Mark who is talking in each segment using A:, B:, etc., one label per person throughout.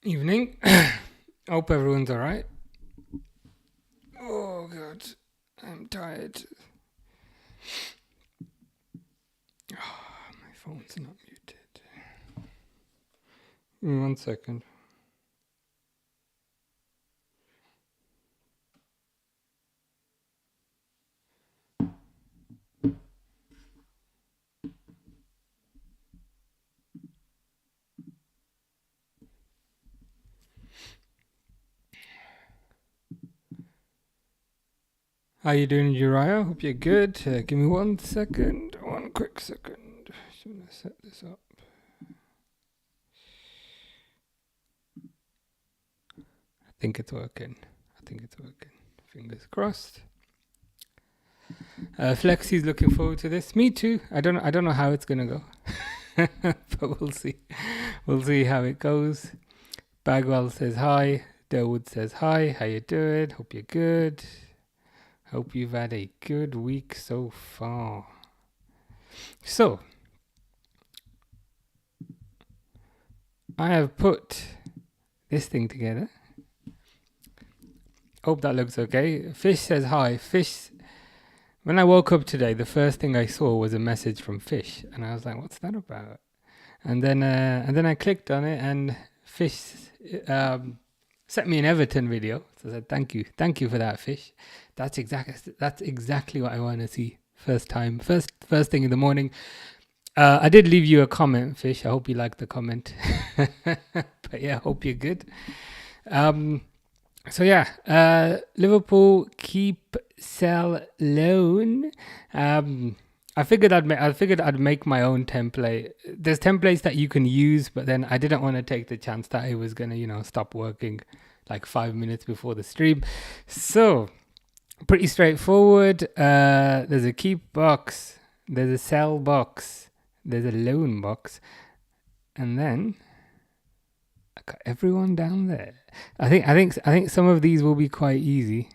A: Evening. Hope everyone's alright. Oh god, I'm tired. My phone's not muted. 1 second. How you doing, Uriah? Hope you're good. Give me 1 second. 1 quick second. Just gonna set this up. I think it's working. Fingers crossed. Flexi's looking forward to this. Me too. I don't know how it's gonna go, but we'll see. We'll see how it goes. Bagwell says hi. Delwood says hi. How you doing? Hope you're good. Hope you've had a good week so far. So, I have put this thing together. Hope that looks okay. Fish says hi. Fish. When I woke up today, the first thing I saw was a message from Fish, and I was like, "What's that about?" And then I clicked on it, and Fish sent me an Everton video. So I said, "Thank you for that, Fish. That's exactly what I want to see first thing in the morning." I did leave you a comment, Fish. I hope you liked the comment. But yeah, hope you're good. So yeah, Liverpool keep, sell, loan. I figured I'd make my own template. There's templates that you can use, but then I didn't want to take the chance that it was gonna, stop working like 5 minutes before the stream. So pretty straightforward. There's a keep box, there's a sell box, there's a loan box, and then I got everyone down there. I think some of these will be quite easy.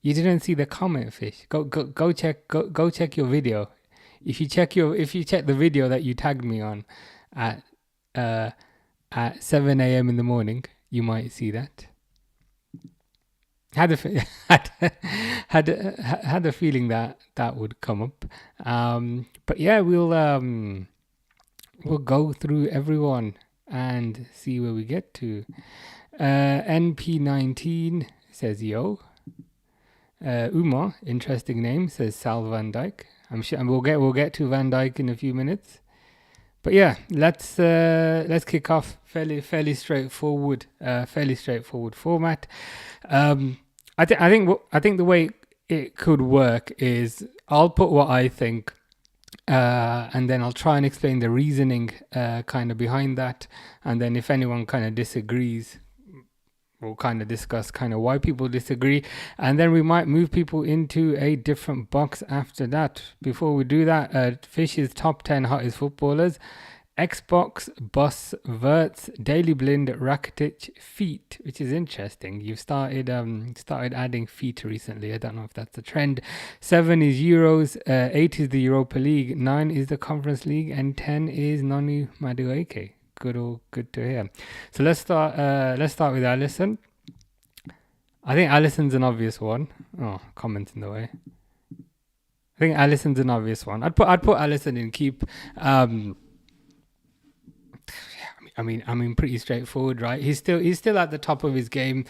A: You didn't see the comment, Fish. Go check your video. If you check the video that you tagged me on at 7 a.m. in the morning, you might see that. Had a feeling that would come up. But yeah, we'll go through everyone and see where we get to. NP19 says yo. Umar, interesting name, says Sal Van Dijk. I'm sure, and we'll get to Van Dijk in a few minutes. But yeah, let's kick off. Fairly straightforward format. I think the way it could work is I'll put what I think, and then I'll try and explain the reasoning kind of behind that, and then if anyone kind of disagrees, we'll kind of discuss kind of why people disagree, and then we might move people into a different box after that. Before we do that, Fish's top 10 hottest footballers: Xbox, Bus, Verts, Daily Blind, Rakitic, Feet, which is interesting. You've started adding feet recently. I don't know if that's a trend. 7 is Euros, 8 is the Europa League, 9 is the Conference League, and 10 is Nonu Madueke. Good to hear. So let's start with Allison. I think Allison's an obvious one. Oh, comments in the way. I think Allison's an obvious one. I'd put Allison in keep. I mean, pretty straightforward, right? He's still at the top of his game.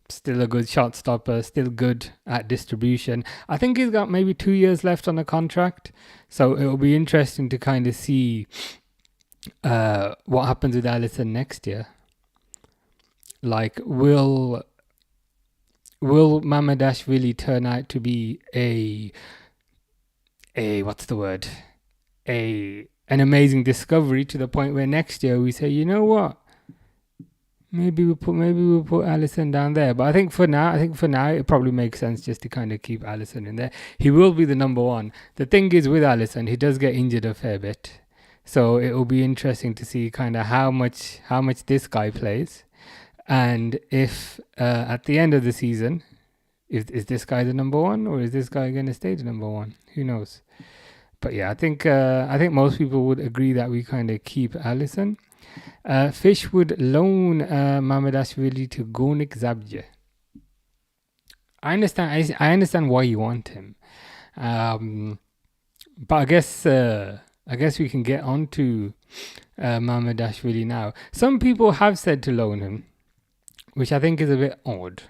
A: Still a good shot stopper. Still good at distribution. I think he's got maybe 2 years left on the contract, so it'll be interesting to kind of see what happens with Allison next year. Like, will Mamadashvili turn out to be an amazing discovery to the point where next year we say, you know what, maybe we'll put Allison down there. But I think for now it probably makes sense just to kind of keep Allison in there. He will be the number one. The thing is with Allison, he does get injured a fair bit. So it will be interesting to see kind of how much this guy plays, and if at the end of the season, is this guy the number one, or is this guy going to stay the number one? Who knows? But yeah, I think most people would agree that we kind of keep Allison. Fish would loan Mamardashvili to Gornik Zabje. I understand why you want him, but I guess we can get on to Mamardashvili now. Some people have said to loan him, which I think is a bit odd,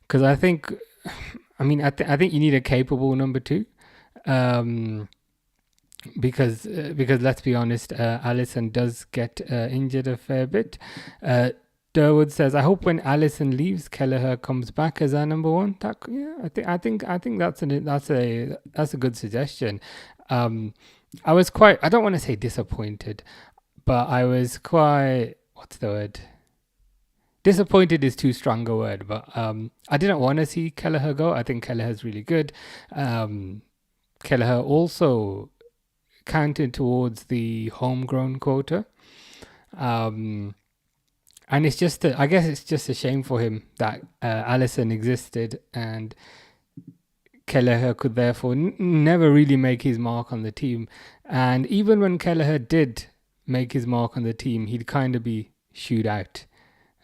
A: because I think you need a capable number two, because let's be honest, Alisson does get injured a fair bit. Durwood says, I hope when Alisson leaves, Kelleher comes back as our number one. I think that's a good suggestion. I was quite, I don't want to say disappointed, but I was quite, what's the word? Disappointed is too strong a word, but I didn't want to see Kelleher go. I think Kelleher's really good. Kelleher also counted towards the homegrown quota. And it's just, I guess it's just a shame for him that Alisson existed and Kelleher could therefore never really make his mark on the team. And even when Kelleher did make his mark on the team, he'd kind of be shooed out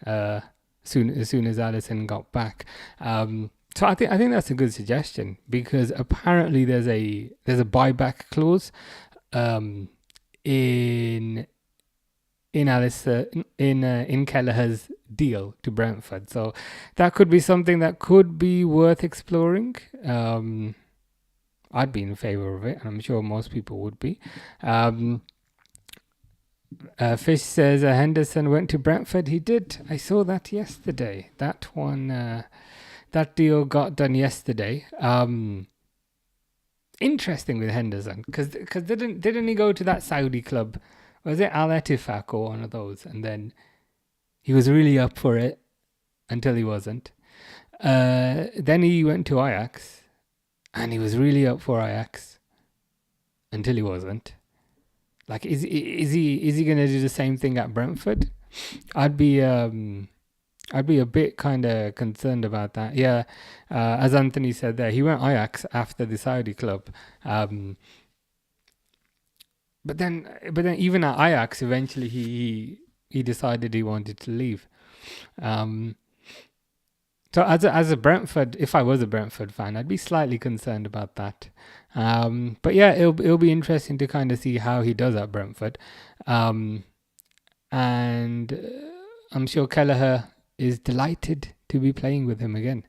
A: as soon as Alisson got back. So I think that's a good suggestion, because apparently there's a buyback clause in Alisson in Kelleher's deal to Brentford, so that could be something that could be worth exploring. I'd be in favor of it, and I'm sure most people would be. Fish says Henderson went to Brentford. He did. I saw that yesterday. That one, that deal got done yesterday. Interesting with Henderson, because didn't he go to that Saudi club? Was it Al Ettifaq or one of those? And then he was really up for it until he wasn't. Then he went to Ajax, and he was really up for Ajax until he wasn't. Like, is he gonna do the same thing at Brentford? I'd be a bit kind of concerned about that. Yeah, as Anthony said there, he went Ajax after the Saudi club. But then even at Ajax, eventually he decided he wanted to leave. So as a Brentford, if I was a Brentford fan, I'd be slightly concerned about that. But yeah, it'll be interesting to kind of see how he does at Brentford. And I'm sure Kelleher is delighted to be playing with him again.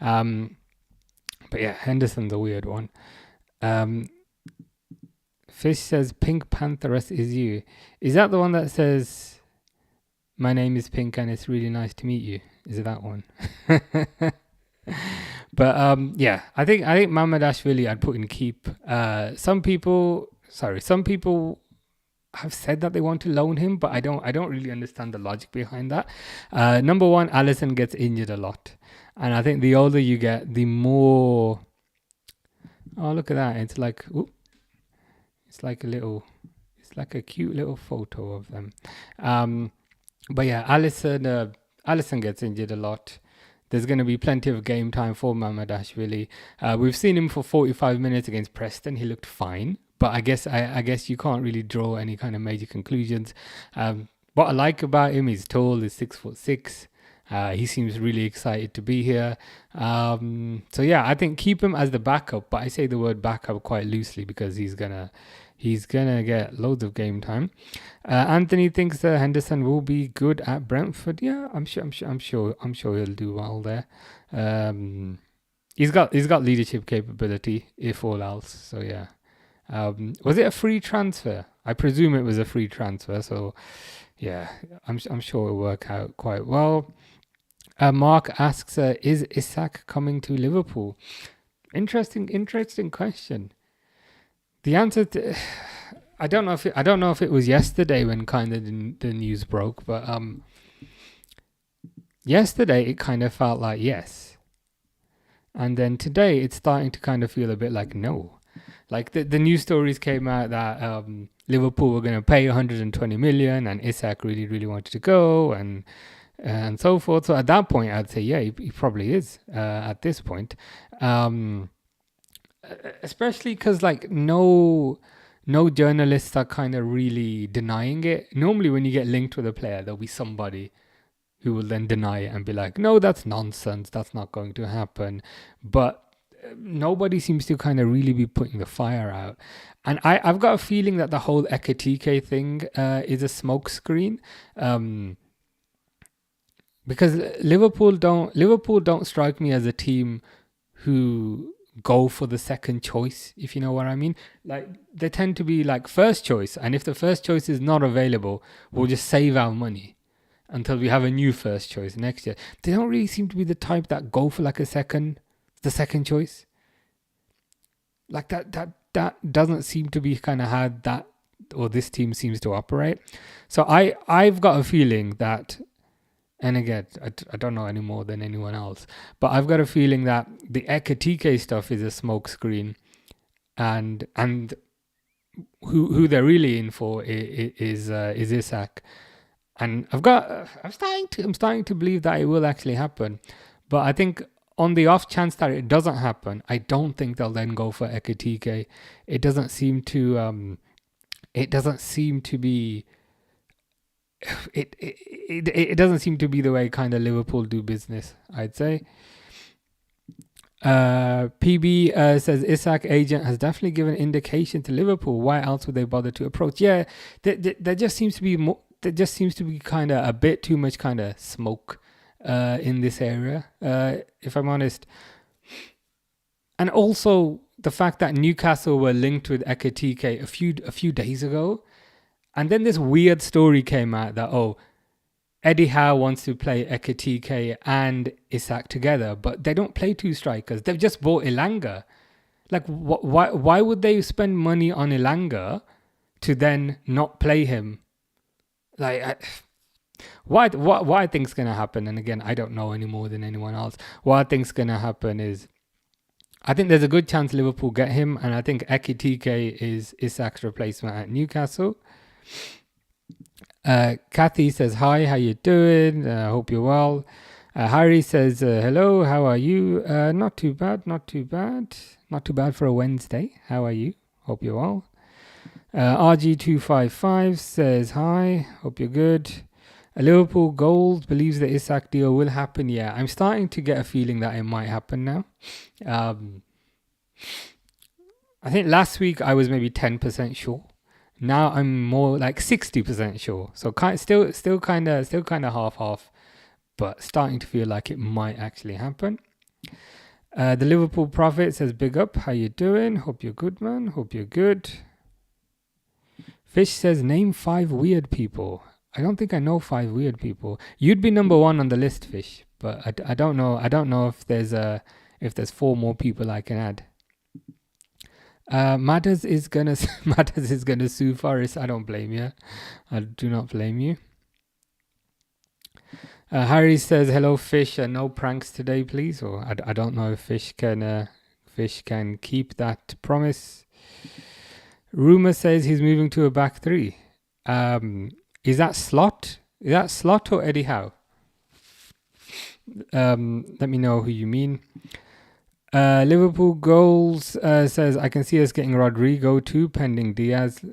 A: But yeah, Henderson's a weird one. Fish says Pink Pantheress is you. Is that the one that says my name is Pink and it's really nice to meet you? Is it that one? But yeah, I think Mamardashvili I'd put in keep. Some people have said that they want to loan him, but I don't really understand the logic behind that. Number one, Alisson gets injured a lot, and I think the older you get, the more. Oh, look at that! It's like, it's like a cute little photo of them. But yeah, Alisson gets injured a lot. There's going to be plenty of game time for Mamardashvili. We've seen him for 45 minutes against Preston. He looked fine, but I guess you can't really draw any kind of major conclusions. What I like about him, he's tall, he's 6'6". He seems really excited to be here. So yeah, I think keep him as the backup, but I say the word backup quite loosely because he's gonna get loads of game time. Anthony thinks Henderson will be good at Brentford. Yeah, I'm sure he'll do well there. He's got leadership capability, if all else. So yeah. Was it a free transfer? I presume it was a free transfer. So yeah, I'm sure it'll work out quite well. Mark asks, is Isak coming to Liverpool? Interesting question. The answer to, I don't know if it was yesterday when kind of the news broke, but yesterday it kind of felt like yes, and then today it's starting to kind of feel a bit like no. Like the news stories came out that Liverpool were going to pay 120 million, and Isak really wanted to go, and so forth. So at that point, I'd say yeah, he probably is at this point. Especially because like no no journalists are kind of really denying it. Normally, when you get linked with a player, there'll be somebody who will then deny it and be like, no, that's nonsense. That's not going to happen. But nobody seems to kind of really be putting the fire out. And I've got a feeling that the whole Ekitike thing is a smokescreen. Because Liverpool don't strike me as a team who go for the second choice, if you know what I mean. Like, they tend to be like first choice, and if the first choice is not available, we'll just save our money until we have a new first choice next year. They don't really seem to be the type that go for like the second choice. Like that doesn't seem to be kind of how that or this team seems to operate. So I've got a feeling that, and again, I don't know any more than anyone else, but I've got a feeling that the Ekitike stuff is a smokescreen, and who they're really in for is Isak. And I'm starting to believe that it will actually happen, but I think on the off chance that it doesn't happen, I don't think they'll then go for Ekitike. It doesn't seem to be. It doesn't seem to be the way kind of Liverpool do business, I'd say. PB says Isak agent has definitely given indication to Liverpool. Why else would they bother to approach? Yeah, there just seems to be more. There just seems to be kind of a bit too much kind of smoke in this area, if I'm honest. And also the fact that Newcastle were linked with Ekitike a few days ago, and then this weird story came out that Eddie Howe wants to play Ekitike and Isak together, but they don't play two strikers. They've just bought Elanga. Like, why would they spend money on Elanga to then not play him? Like, what I think's gonna happen, and again, I don't know any more than anyone else. What I think's gonna happen is, I think there's a good chance Liverpool get him, and I think Ekitike is Isak's replacement at Newcastle. Kathy says, hi, how you doing? Hope you're well. Harry says, hello, how are you? Not too bad. Not too bad for a Wednesday. How are you? Hope you're well. RG255 says, hi, hope you're good. Liverpool Gold believes the Isak deal will happen. Yeah, I'm starting to get a feeling that it might happen now. I think last week I was maybe 10% sure. Now I'm more like 60% sure. So still kind of half, but starting to feel like it might actually happen. The Liverpool Prophet says, big up, how you doing? Hope you're good, man. Hope you're good. Fish says, name 5 weird people. I don't think I know 5 weird people. You'd be number 1 on the list, Fish, but I don't know. I don't know if there's 4 more people I can add. Matters is gonna sue Forest. I don't blame you. I do not blame you. Harry says, hello, Fish. No pranks today, please. Or I don't know if Fish can keep that promise. Rumor says he's moving to a back 3. Is that Slot? Is that Slot or Eddie Howe? Let me know who you mean. Liverpool Goals says, I can see us getting Rodrigo too, pending Diaz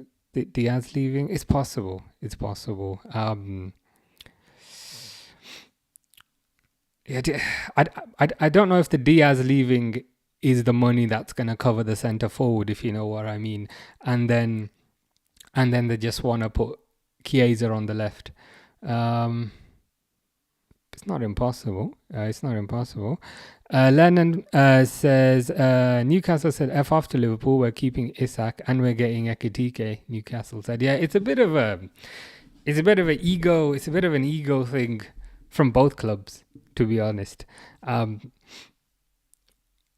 A: leaving. It's possible. I don't know if the Diaz leaving is the money that's going to cover the centre forward, if you know what I mean. And then they just want to put Chiesa on the left. It's not impossible. Lennon says, Newcastle said F off to Liverpool. We're keeping Isak and we're getting Ekitike. Newcastle said, yeah, it's a bit of an ego thing from both clubs, to be honest.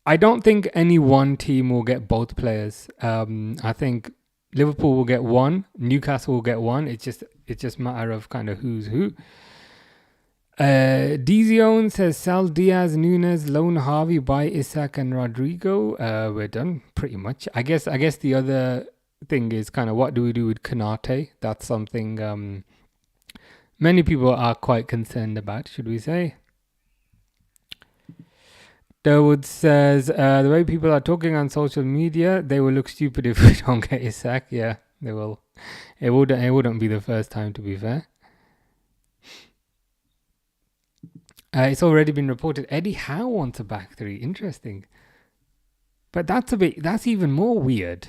A: I don't think any one team will get both players. I think Liverpool will get one, Newcastle will get one. It's just a matter of kind of who's who. Dizion says, sell Diaz, Nunez, loan Harvey, buy Isak and Rodrigo. We're done pretty much. I guess the other thing is kind of, what do we do with Konate? That's something many people are quite concerned about, should we say. Dawood says, the way people are talking on social media, they will look stupid if we don't get Isak. Yeah, they will. It wouldn't be the first time, to be fair. It's already been reported Eddie Howe wants a back three. Interesting. But that's even more weird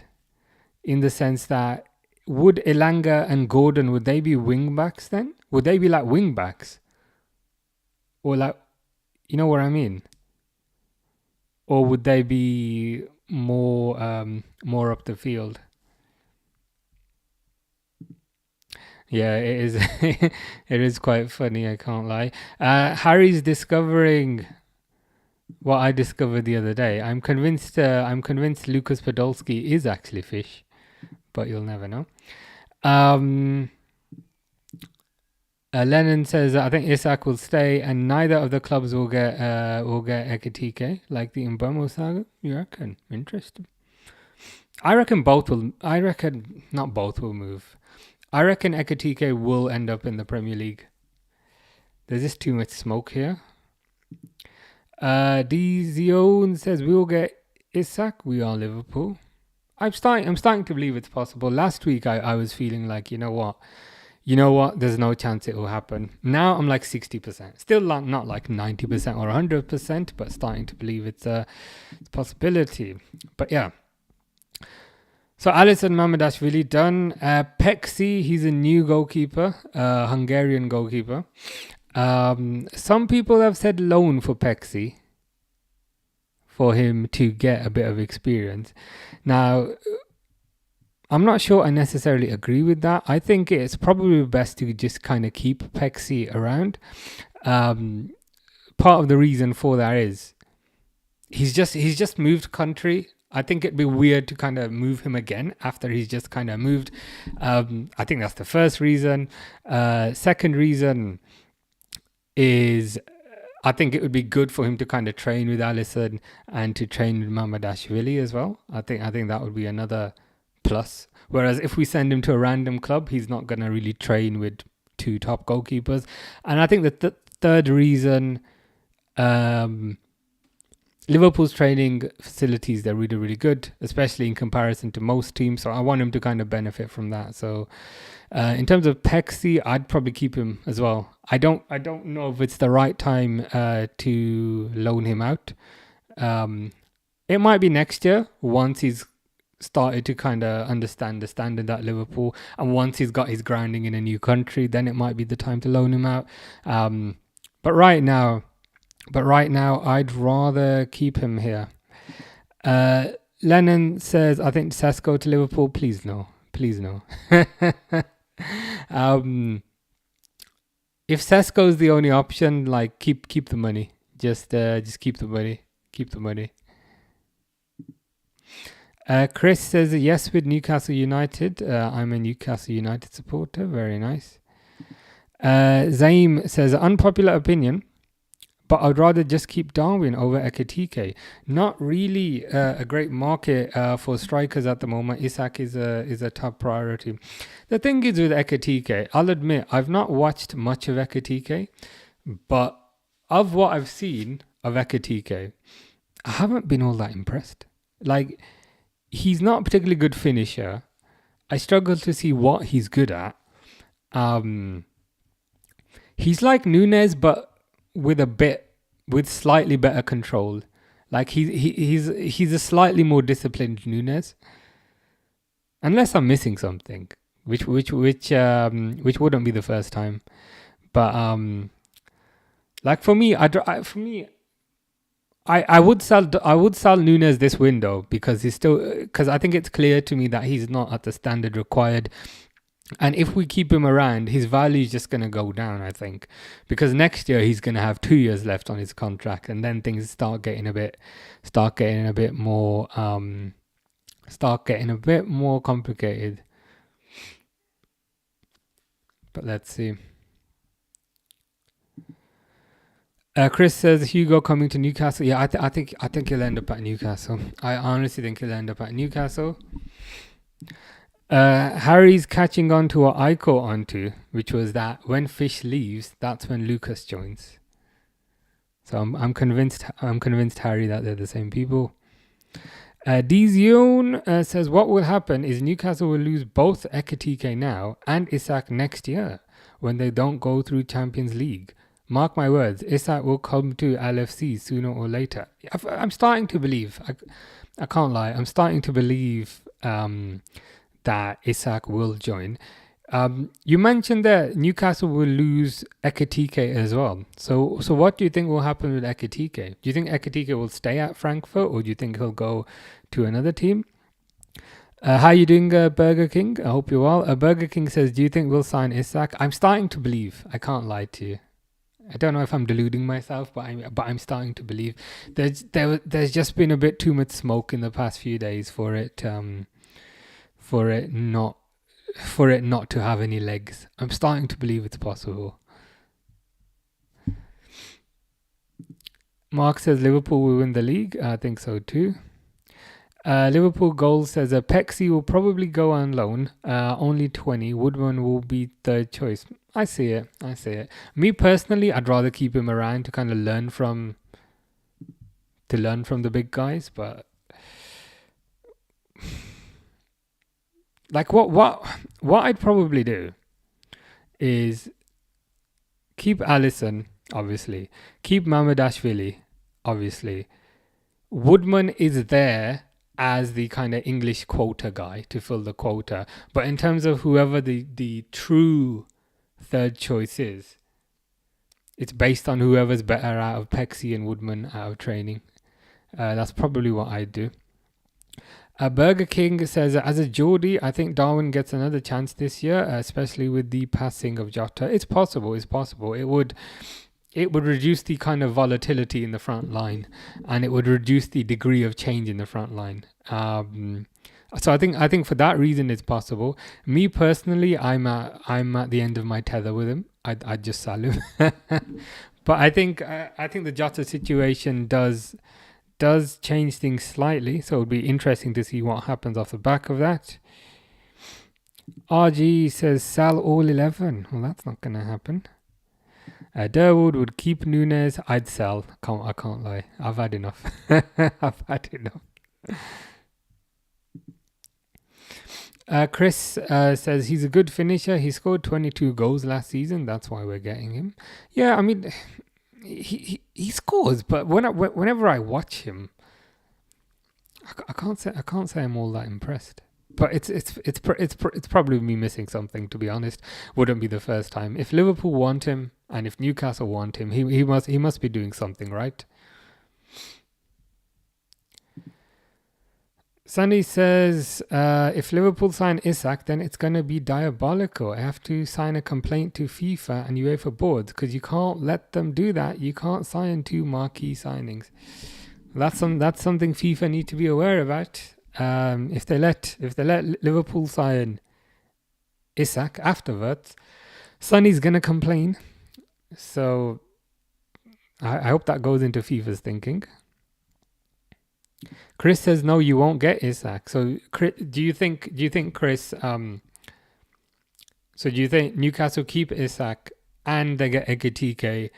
A: in the sense that would Elanga and Gordon, would they be wing backs then? Would they be like wing backs? Or like, you know what I mean? Or would they be more up the field? Yeah, it is. It is quite funny. I can't lie. Harry's discovering what I discovered the other day. I'm convinced. Lucas Podolski is actually fish, but you'll never know. Lennon says, I think Isak will stay, and neither of the clubs will get Ekitike, like the Mbomo saga. You reckon? Interesting. I reckon not both will move. I reckon Ekitike will end up in the Premier League. There's just too much smoke here. Dion says we will get Isak. We are Liverpool. I'm starting to believe it's possible. Last week I was feeling like, you know what, there's no chance it will happen. Now I'm like 60%. Still not like 90% or 100%, but starting to believe it's a possibility. But yeah. So Alisson Mamardashvili done. Pecsi, he's a new goalkeeper, Hungarian goalkeeper. Some people have said loan for Pecsi for him to get a bit of experience. Now, I'm not sure I necessarily agree with that. I think it's probably best to just kind of keep Pecsi around. Part of the reason for that is he's just moved country. I think it'd be weird to kind of move him again after he's just kind of moved. I think that's the first reason. Second reason is I think it would be good for him to kind of train with Alisson and to train with Mamardashvili as well. I think that would be another plus. Whereas if we send him to a random club, he's not going to really train with two top goalkeepers. And I think the third reason, Liverpool's training facilities, they're really, really good, especially in comparison to most teams. So I want him to kind of benefit from that. So in terms of Pecsi, I'd probably keep him as well. I don't know if it's the right time to loan him out. It might be next year once he's started to kind of understand the standard at Liverpool, and once he's got his grounding in a new country, then it might be the time to loan him out. But right now, I'd rather keep him here. Lennon says, I think Sesko to Liverpool. Please no. If Sesko is the only option, like keep the money. Just keep the money. Keep the money. Chris says yes with Newcastle United. I'm a Newcastle United supporter. Very nice. Zaim says, unpopular opinion, but I'd rather just keep Darwin over Ekitike. Not really a great market for strikers at the moment. Isak is a top priority. The thing is with Ekitike, I'll admit, I've not watched much of Ekitike, but of what I've seen of Ekitike, I haven't been all that impressed. Like, he's not a particularly good finisher. I struggle to see what he's good at. He's like Nunez, but with slightly better control. Like he's a slightly more disciplined Nunez. Unless I'm missing something, which wouldn't be the first time. But like for me, I would sell Nunez this window because I think it's clear to me that he's not at the standard required. And if we keep him around, his value is just going to go down, I think. Because next year he's going to have 2 years left on his contract, and then things start getting a bit more complicated. But let's see. Chris says Hugo coming to Newcastle. Yeah, I think he'll end up at Newcastle. I honestly think he'll end up at Newcastle. Harry's catching on to what I caught on to, which was that when Fish leaves, that's when Lucas joins. So I'm convinced Harry that they're the same people. Dizion says what will happen is Newcastle will lose both Ekitike now and Isak next year when they don't go through Champions League. Mark my words, Isak will come to LFC sooner or later. I'm starting to believe. I can't lie. I'm starting to believe that Isak will join. You mentioned that Newcastle will lose Ekitike as well. So what do you think will happen with Ekitike? Do you think Ekitike will stay at Frankfurt, or do you think he'll go to another team? How are you doing, Burger King? I hope you're well. Burger King says, do you think we'll sign Isak? I'm starting to believe. I can't lie to you. I don't know if I'm deluding myself, but I'm starting to believe. There's just been a bit too much smoke in the past few days for it not to have any legs. I'm starting to believe it's possible. Mark says Liverpool will win the league. I think so too. Liverpool Goal says Pecsi will probably go on loan. Only 20. Woodman will be third choice. I see it. Me personally, I'd rather keep him around to kind of learn from the big guys. But like what I'd probably do is keep Alisson, obviously. Keep Mamadashvili, obviously. Woodman is there as the kind of English quota guy to fill the quota. But in terms of whoever the true third choice is, it's based on whoever's better out of Pecsi and Woodman out of training. That's probably what I'd do. Burger King says, as a Geordie, I think Darwin gets another chance this year, especially with the passing of Jota. It's possible. It would reduce the kind of volatility in the front line, and it would reduce the degree of change in the front line. So I think for that reason it's possible. Me personally, I'm at the end of my tether with him. I'd just sell him. But I think the Jota situation does change things slightly, so it'll be interesting to see what happens off the back of that. RG says sell all 11. Well, that's not going to happen. Darwin would keep Nunez. I'd sell. I can't lie. I've had enough. Chris says he's a good finisher. He scored 22 goals last season. That's why we're getting him. Yeah, I mean, he scores, but whenever I watch him, I can't say I'm all that impressed. But it's probably me missing something, to be honest. Wouldn't be the first time. If Liverpool want him and if Newcastle want him, he must be doing something right. Sunny says, if Liverpool sign Isak, then it's going to be diabolical. I have to sign a complaint to FIFA and UEFA boards because you can't let them do that. You can't sign two marquee signings. That's something FIFA need to be aware about. If they let Liverpool sign Isak afterwards, Sonny's gonna complain. So I hope that goes into FIFA's thinking. Chris says no, you won't get Isak. So do you think Chris? So do you think Newcastle keep Isak and they get Ekitike,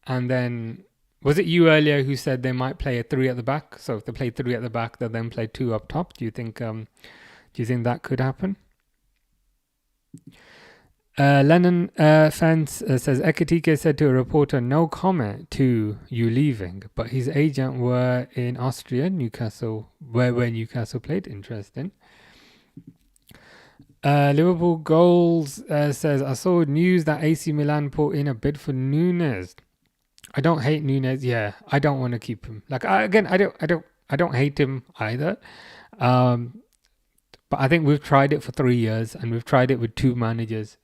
A: and then? Was it you earlier who said they might play a 3 at the back? So if they play 3 at the back, they'll then play 2 up top. Do you think that could happen? Lennon fans says Ekitike said to a reporter, "No comment to you leaving," but his agent were in Austria, Newcastle, where Newcastle played. Interesting. Liverpool Goals says I saw news that AC Milan put in a bid for Nunez. I don't hate Nunez. Yeah, I don't want to keep him. Like I don't hate him either. But I think we've tried it for 3 years and we've tried it with 2 managers.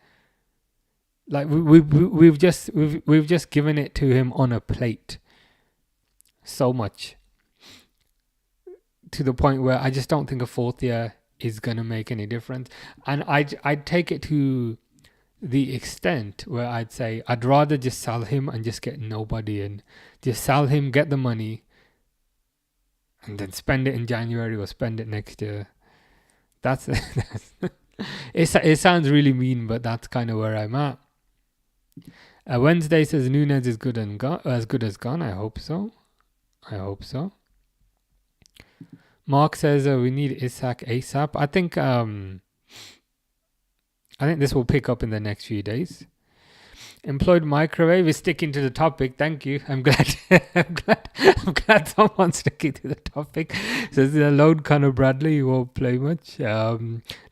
A: Like we've just given it to him on a plate. So much. To the point where I just don't think a 4th year is gonna make any difference. And I'd take it to the extent where I'd say I'd rather just sell him and just get nobody in. Just sell him, get the money, and then spend it in January or spend it next year. That's it sounds really mean, but that's kind of where I'm at. Wednesday says Nunez is good and as good as gone. I hope so. Mark says we need Isak ASAP. I think this will pick up in the next few days. Employed microwave is sticking to the topic. Thank you. I'm glad. I'm glad someone's sticking to the topic. Says the load Conor Bradley. You won't play much.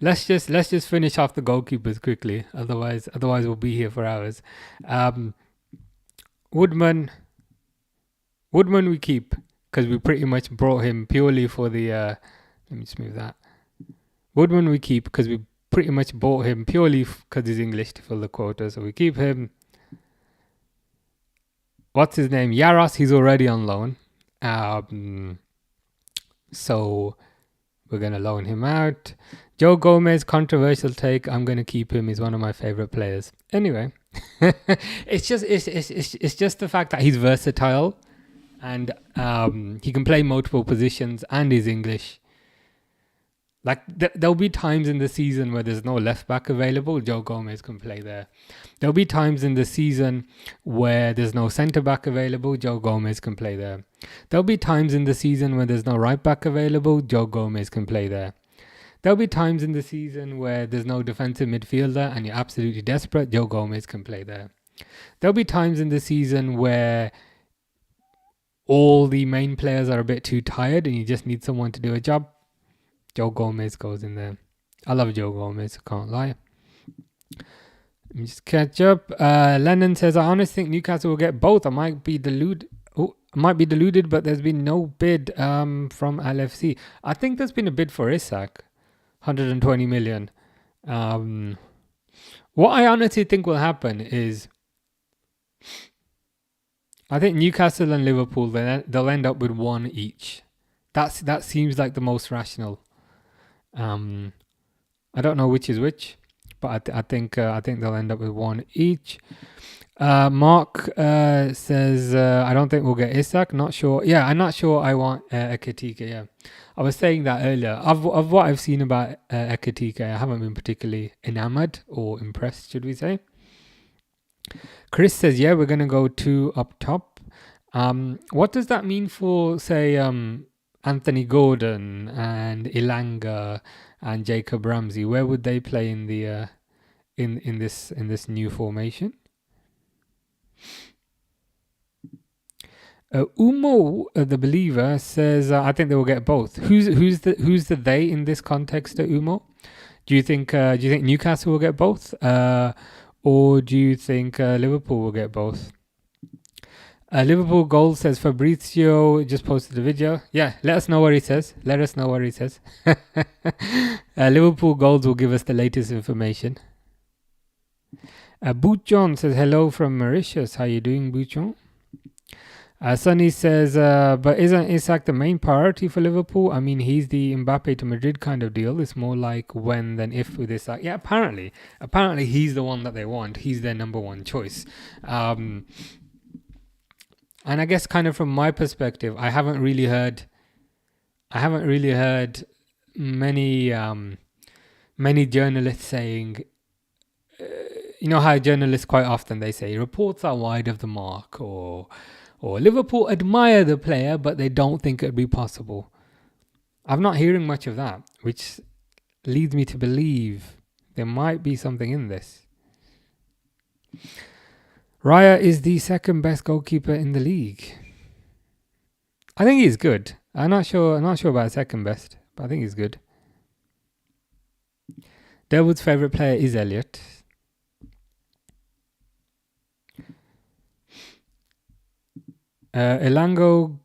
A: Let's just finish off the goalkeepers quickly. Otherwise we'll be here for hours. Woodman we keep because we pretty much brought him purely for the. Let me just move that. Woodman we keep because we pretty much bought him purely because he's English to fill the quota, so we keep him. What's his name? Yaros, he's already on loan. So we're going to loan him out. Joe Gomez, controversial take. I'm going to keep him. He's one of my favorite players. Anyway, it's just the fact that he's versatile and he can play multiple positions and he's English. Like, there'll be times in the season where there's no left back available. Joe Gomez can play there. There'll be times in the season where there's no centre back available. Joe Gomez can play there. There'll be times in the season where there's no right back available. Joe Gomez can play there. There'll be times in the season where there's no defensive midfielder and you're absolutely desperate. Joe Gomez can play there. There'll be times in the season where all the main players are a bit too tired and you just need someone to do a job. Joe Gomez goes in there. I love Joe Gomez, I can't lie. Let me just catch up. Lennon says, I honestly think Newcastle will get both. I might be deluded, but there's been no bid from LFC. I think there's been a bid for Isak, 120 million. What I honestly think will happen is, I think Newcastle and Liverpool, they'll end up with one each. That seems like the most rational. I don't know which is which, but I think they'll end up with one each. Mark says I don't think we'll get Isak. Not sure. Yeah, I'm not sure. I want Ekitike. Yeah, I was saying that earlier. Of what I've seen about Ekitike, I haven't been particularly enamored or impressed, should we say? Chris says, yeah, we're gonna go 2 up top. What does that mean for, say, Anthony Gordon and Ilanga and Jacob Ramsey? Where would they play in the in this new formation? Umo, the believer, says I think they will get both. Who's the they in this context, Umo? Do you think Newcastle will get both, or do you think Liverpool will get both? Liverpool Gold says Fabrizio just posted a video. Yeah, let us know what he says. Liverpool Golds will give us the latest information. Boot John says hello from Mauritius. How you doing, Boot John? Sonny says, but isn't Isak the main priority for Liverpool? I mean, he's the Mbappe to Madrid kind of deal. It's more like when than if with Isak. Yeah, apparently he's the one that they want. He's their number one choice. And I guess kind of from my perspective, I haven't really heard many journalists saying, you know how journalists quite often they say reports are wide of the mark, or Liverpool admire the player but they don't think it'd be possible. I'm not hearing much of that, which leads me to believe there might be something in this. Raya is the second best goalkeeper in the league. I think he's good. I'm not sure about second best, but I think he's good. Derwood's favourite player is Elliot. Elanga,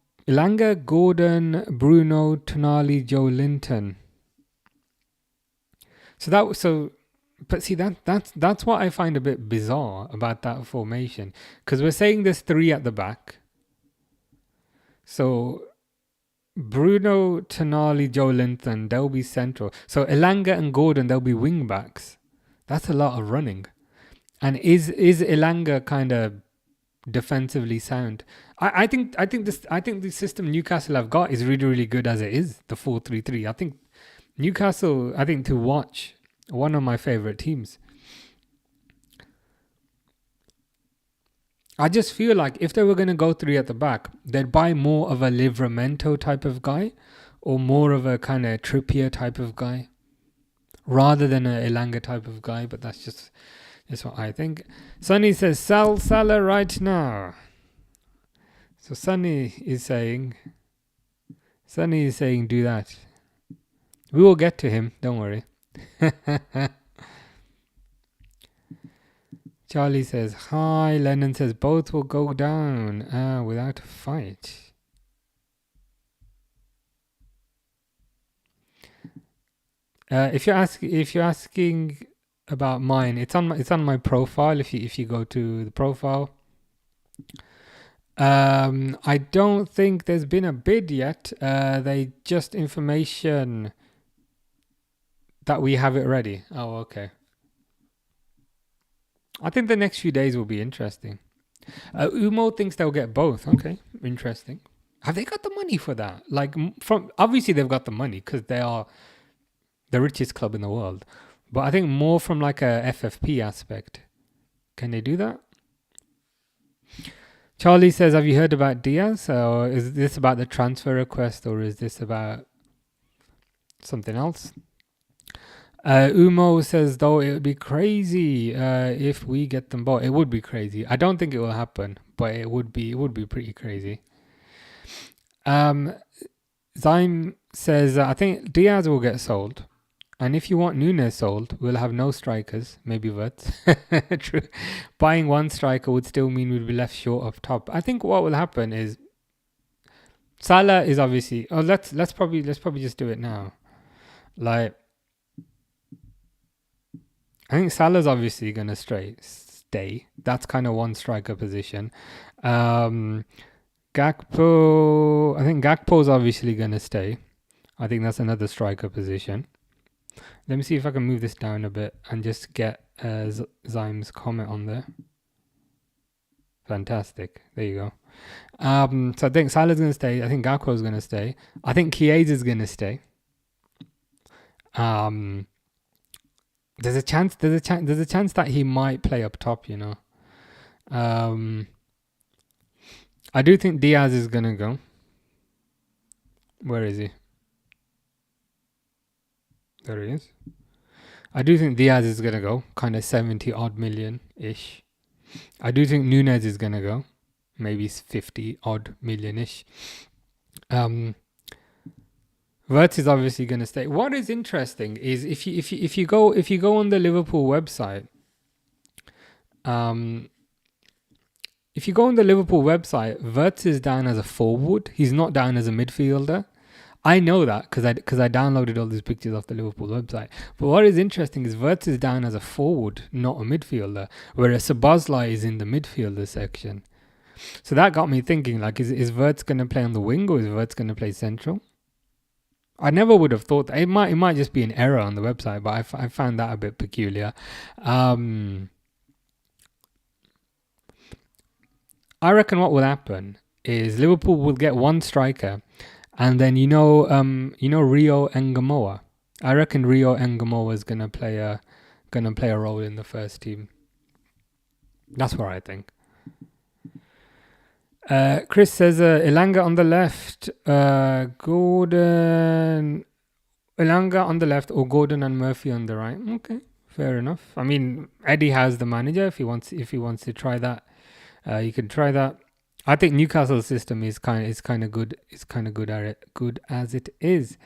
A: Gordon, Bruno, Tonali, Joe Linton. But see, that's what I find a bit bizarre about that formation, because we're saying there's 3 at the back. So Bruno, Tonali, Joe Linton, they'll be central. So Elanga and Gordon, they'll be wing backs. That's a lot of running. And is Elanga kind of defensively sound? I think the system Newcastle have got is really, really good as it is, the 4-3-3. I think Newcastle, to watch, one of my favorite teams. I just feel like if they were going to go three at the back, they'd buy more of a Livramento type of guy or more of a kind of Trippier type of guy rather than a Elanga type of guy. But that's just what I think. Sonny says, sell Salah right now. So Sonny is saying, do that. We will get to him. Don't worry. Charlie says, hi. Lennon says, both will go down without a fight. If you're asking about mine, it's on my profile. If you go to the profile, I don't think there's been a bid yet. They just information that we have it ready. Oh, okay. I think the next few days will be interesting. Umo thinks they'll get both. Okay, interesting. Have they got the money for that? Like, from obviously they've got the money because they are the richest club in the world. But I think more from like a FFP aspect. Can they do that? Charlie says, have you heard about Diaz? Or is this about the transfer request, or is this about something else? Umo says, though, it would be crazy if we get them both. It would be crazy. I don't think it will happen, but it would be pretty crazy. Zyme says, I think Diaz will get sold. And if you want Nunez sold, we'll have no strikers, maybe Wirtz. True. Buying one striker would still mean we'd be left short up top. I think what will happen is Salah is obviously. Oh, let's probably just do it now. Like, I think Salah's obviously gonna stay. That's kind of one striker position. Gakpo. I think Gakpo's obviously gonna stay. I think that's another striker position. Let me see if I can move this down a bit and just get Zyme's comment on there. Fantastic. There you go. So I think Salah's going to stay. I think Gakpo's going to stay. I think Chiesa's going to stay. There's a chance that he might play up top, you know. I do think Diaz is going to go. Where is he? There he is. I do think Diaz is going to go, kind of 70 odd million-ish. I do think Nunez is going to go, maybe 50 odd million-ish. Wirtz is obviously going to stay. What is interesting is if you go on the Liverpool website, Wirtz is down as a forward. He's not down as a midfielder. I know that because I downloaded all these pictures off the Liverpool website. But what is interesting is Wirtz is down as a forward, not a midfielder, whereas Szoboszlai is in the midfielder section. So that got me thinking, like, is Wirtz going to play on the wing or is Wirtz going to play central? I never would have thought that. It might just be an error on the website, but I found that a bit peculiar. I reckon what will happen is Liverpool will get one striker. And then you know Rio Ngamoa. I reckon Rio Ngamoa is gonna play a role in the first team. That's what I think. Chris says Elanga on the left, Gordon. Elanga on the left, or Gordon and Murphy on the right. Okay, fair enough. I mean, Eddie has the manager. If he wants to try that, you can try that. I think Newcastle's system is kind of good. It's kind of good as it is.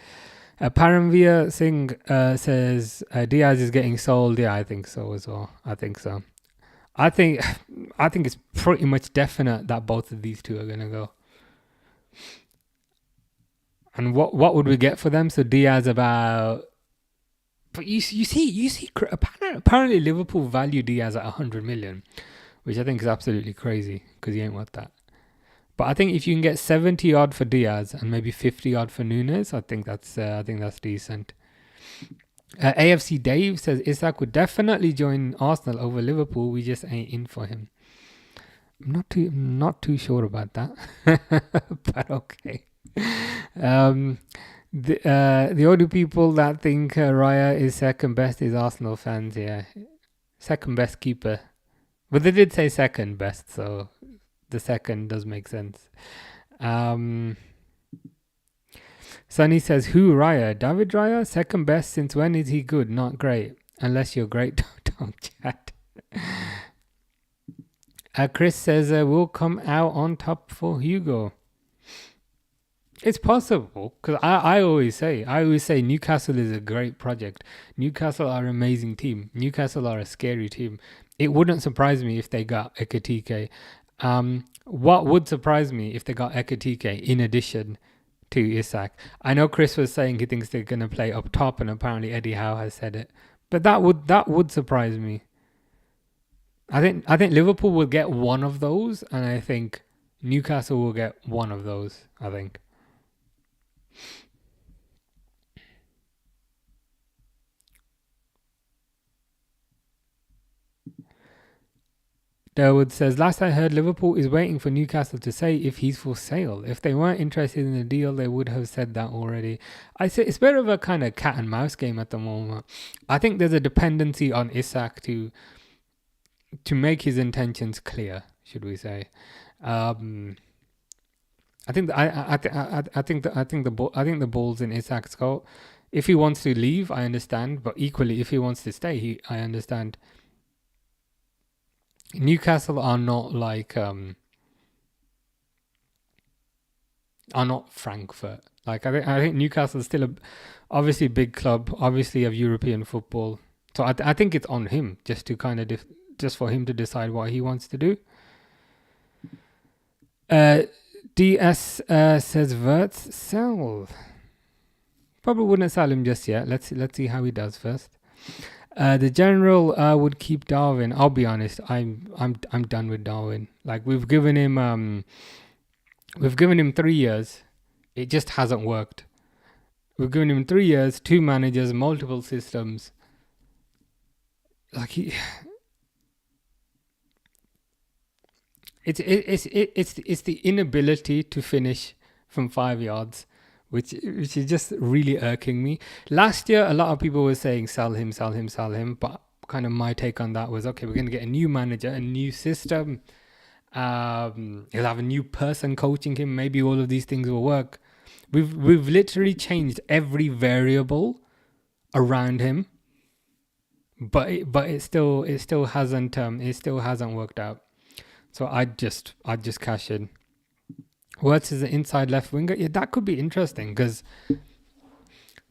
A: Paramveer Singh says Diaz is getting sold. Yeah, I think so as well. I think so. I think it's pretty much definite that both of these two are gonna go. And what would we get for them? So Diaz about. But you see. Apparently Liverpool value Diaz at 100 million, which I think is absolutely crazy because he ain't worth that. But I think if you can get 70 odd for Diaz and maybe 50 odd for Nunez, I think that's decent. AFC Dave says Isak would definitely join Arsenal over Liverpool. We just ain't in for him. I'm not too sure about that, but okay. The only people that think Raya is second best is Arsenal fans. Yeah, second best keeper. But they did say second best, so the second does make sense. Sunny says, who Raya? David Raya? Second best. Since when is he good? Not great. Unless you're great, don't chat. Chris says, we'll come out on top for Hugo. It's possible, because I always say Newcastle is a great project. Newcastle are an amazing team. Newcastle are a scary team. It wouldn't surprise me if they got Ekitike. What would surprise me if they got Ekitike in addition to Isak? I know Chris was saying he thinks they're going to play up top, and apparently Eddie Howe has said it. But that would surprise me. I think Liverpool will get one of those, and I think Newcastle will get one of those, I think. Darwin says, last I heard, Liverpool is waiting for Newcastle to say if he's for sale. If they weren't interested in the deal, they would have said that already. I say it's a bit of a kind of cat and mouse game at the moment. I think there's a dependency on Isak to make his intentions clear, should we say? I think the ball's in Isak's court. If he wants to leave, I understand, but equally, if he wants to stay, I understand. Newcastle are not like are not Frankfurt. Like I think Newcastle is still obviously a big club, obviously of European football. So I think it's on him just to kind of just for him to decide what he wants to do. DS says Wirtz sell. Probably wouldn't sell him just yet. Let's see how he does first. The general would keep Darwin. I'll be honest. I'm done with Darwin. Like we've given him 3 years. It just hasn't worked. We've given him 3 years, 2 managers, multiple systems. Like it's the inability to finish from 5 yards, which is just really irking me. Last year, a lot of people were saying sell him, but kind of my take on that was, okay, we're going to get a new manager, a new system. He'll have a new person coaching him. Maybe all of these things will work. We've literally changed every variable around him, but it still hasn't worked out. So I'd just cash in. Wirtz is an inside left winger. Yeah, that could be interesting because,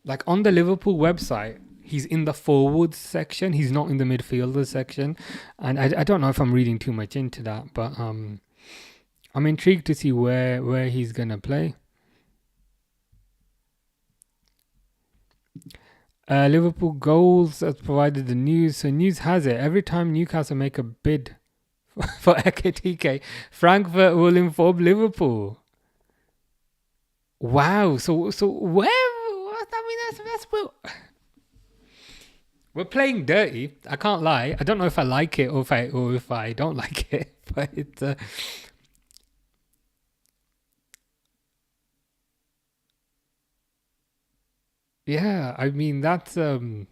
A: like on the Liverpool website, he's in the forwards section. He's not in the midfielders section, and I don't know if I'm reading too much into that, but I'm intrigued to see where he's gonna play. Liverpool goals has provided the news. So news has it every time Newcastle make a bid for Ekitike, Frankfurt will inform Liverpool. Wow. So where? I mean, that's we're playing dirty. I can't lie. I don't know if I like it or if I don't like it, but it's. Yeah, I mean that's So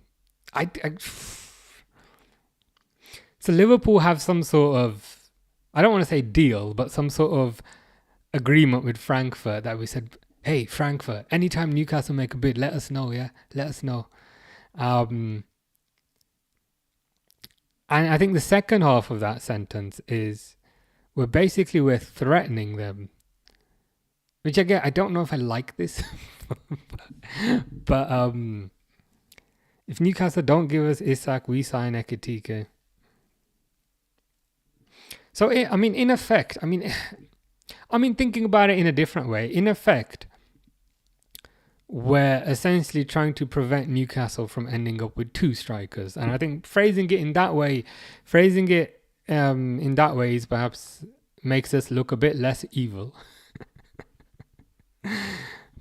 A: Liverpool have some sort of, I don't want to say deal, but some sort of agreement with Frankfurt that we said, hey, Frankfurt, anytime Newcastle make a bid, let us know, yeah? Let us know. And I think the second half of that sentence is, we're threatening them. Which again, I don't know if I like this. but if Newcastle don't give us Isak, we sign Ekitike. So, I mean, in effect, thinking about it in a different way, in effect, we're essentially trying to prevent Newcastle from ending up with 2 strikers. And I think phrasing it in that way is perhaps makes us look a bit less evil.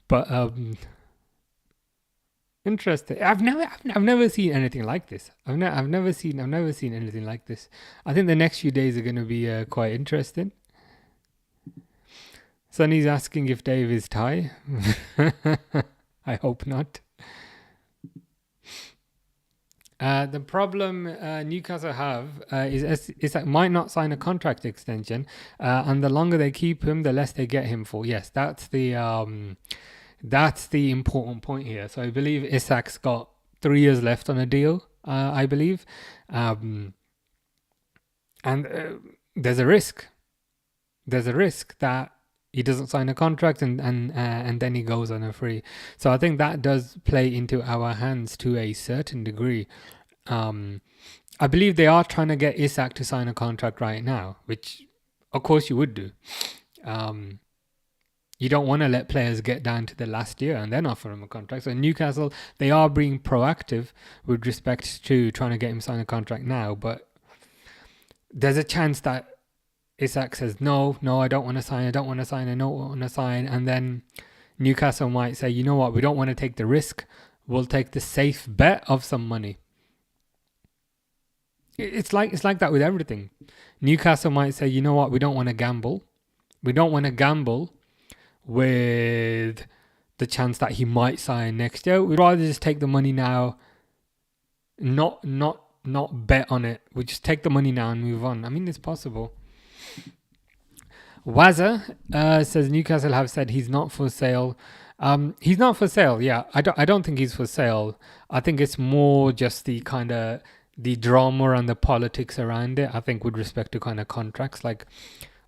A: But, interesting. I've never seen anything like this. I've never seen anything like this. I think the next few days are going to be quite interesting. Sonny's asking if Dave is Thai. I hope not. The problem Newcastle have is Isak might not sign a contract extension, and the longer they keep him, the less they get him for. Yes, that's the important point here. So I believe Isak's got 3 years left on a deal. I believe, and there's a risk. There's a risk that he doesn't sign a contract and then he goes on a free. So I think that does play into our hands to a certain degree. I believe they are trying to get Isak to sign a contract right now, which of course you would do. You don't want to let players get down to the last year and then offer him a contract. So Newcastle, they are being proactive with respect to trying to get him to sign a contract now, but there's a chance that Isak says, no, I don't want to sign, I don't want to sign. And then Newcastle might say, you know what, we don't want to take the risk. We'll take the safe bet of some money. It's like that with everything. Newcastle might say, you know what, we don't want to gamble. We don't want to gamble with the chance that he might sign next year. We'd rather just take the money now, not bet on it. We just take the money now and move on. I mean, it's possible. Wazza says Newcastle have said he's not for sale. He's not for sale. Yeah, I don't think he's for sale. I think it's more just the kind of the drama and the politics around it. I think with respect to kind of contracts, like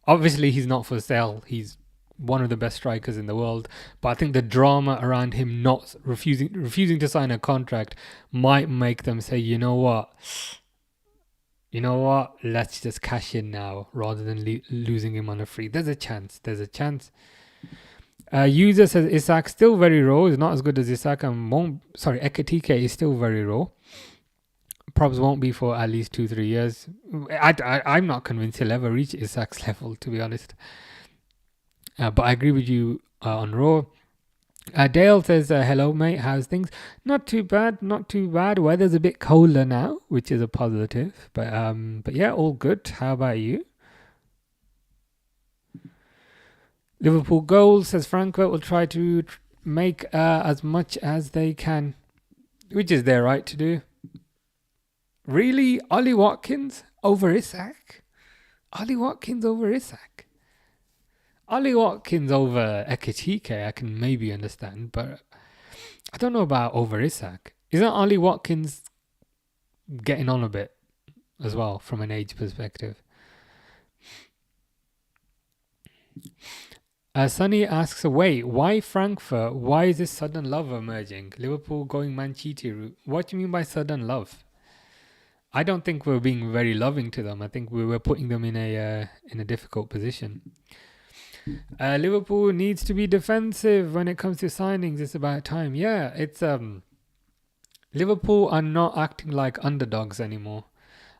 A: obviously he's not for sale. He's one of the best strikers in the world, but I think the drama around him not refusing to sign a contract might make them say, you know what, let's just cash in now rather than losing him on a free. There's a chance. User says Isak still very raw. Is not as good as Isak, and Ekitike is still very raw. Probs won't be for at least 2-3 years. I'm not convinced he'll ever reach Isak's level, to be honest. But I agree with you on raw. Dale says, hello mate, how's things? Not too bad. Weather's a bit colder now, which is a positive. But yeah, all good. How about you? Liverpool goal, says Frankfurt will try to make as much as they can, which is their right to do. Really? Ollie Watkins over Isak? Ollie Watkins over Ekitike, I can maybe understand, but I don't know about over Isak. Isn't Ollie Watkins getting on a bit as well from an age perspective? Sunny asks, wait, why Frankfurt? Why is this sudden love emerging? Liverpool going Manchete route. What do you mean by sudden love? I don't think we're being very loving to them. I think we were putting them in a difficult position. Liverpool needs to be defensive when it comes to signings. It's about time. Yeah, it's Liverpool are not acting like underdogs anymore.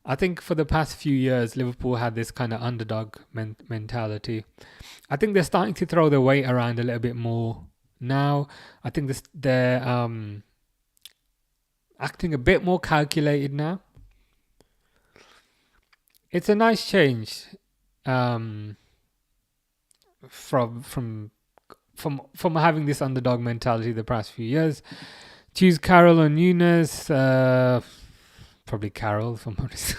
A: I think for the past few years, Liverpool had this kind of underdog mentality. I think they're starting to throw their weight around a little bit more now. I think they're acting a bit more calculated now. It's a nice change from having this underdog mentality the past few years. Choose Carroll or Nunez. Probably Carroll, if I'm honest.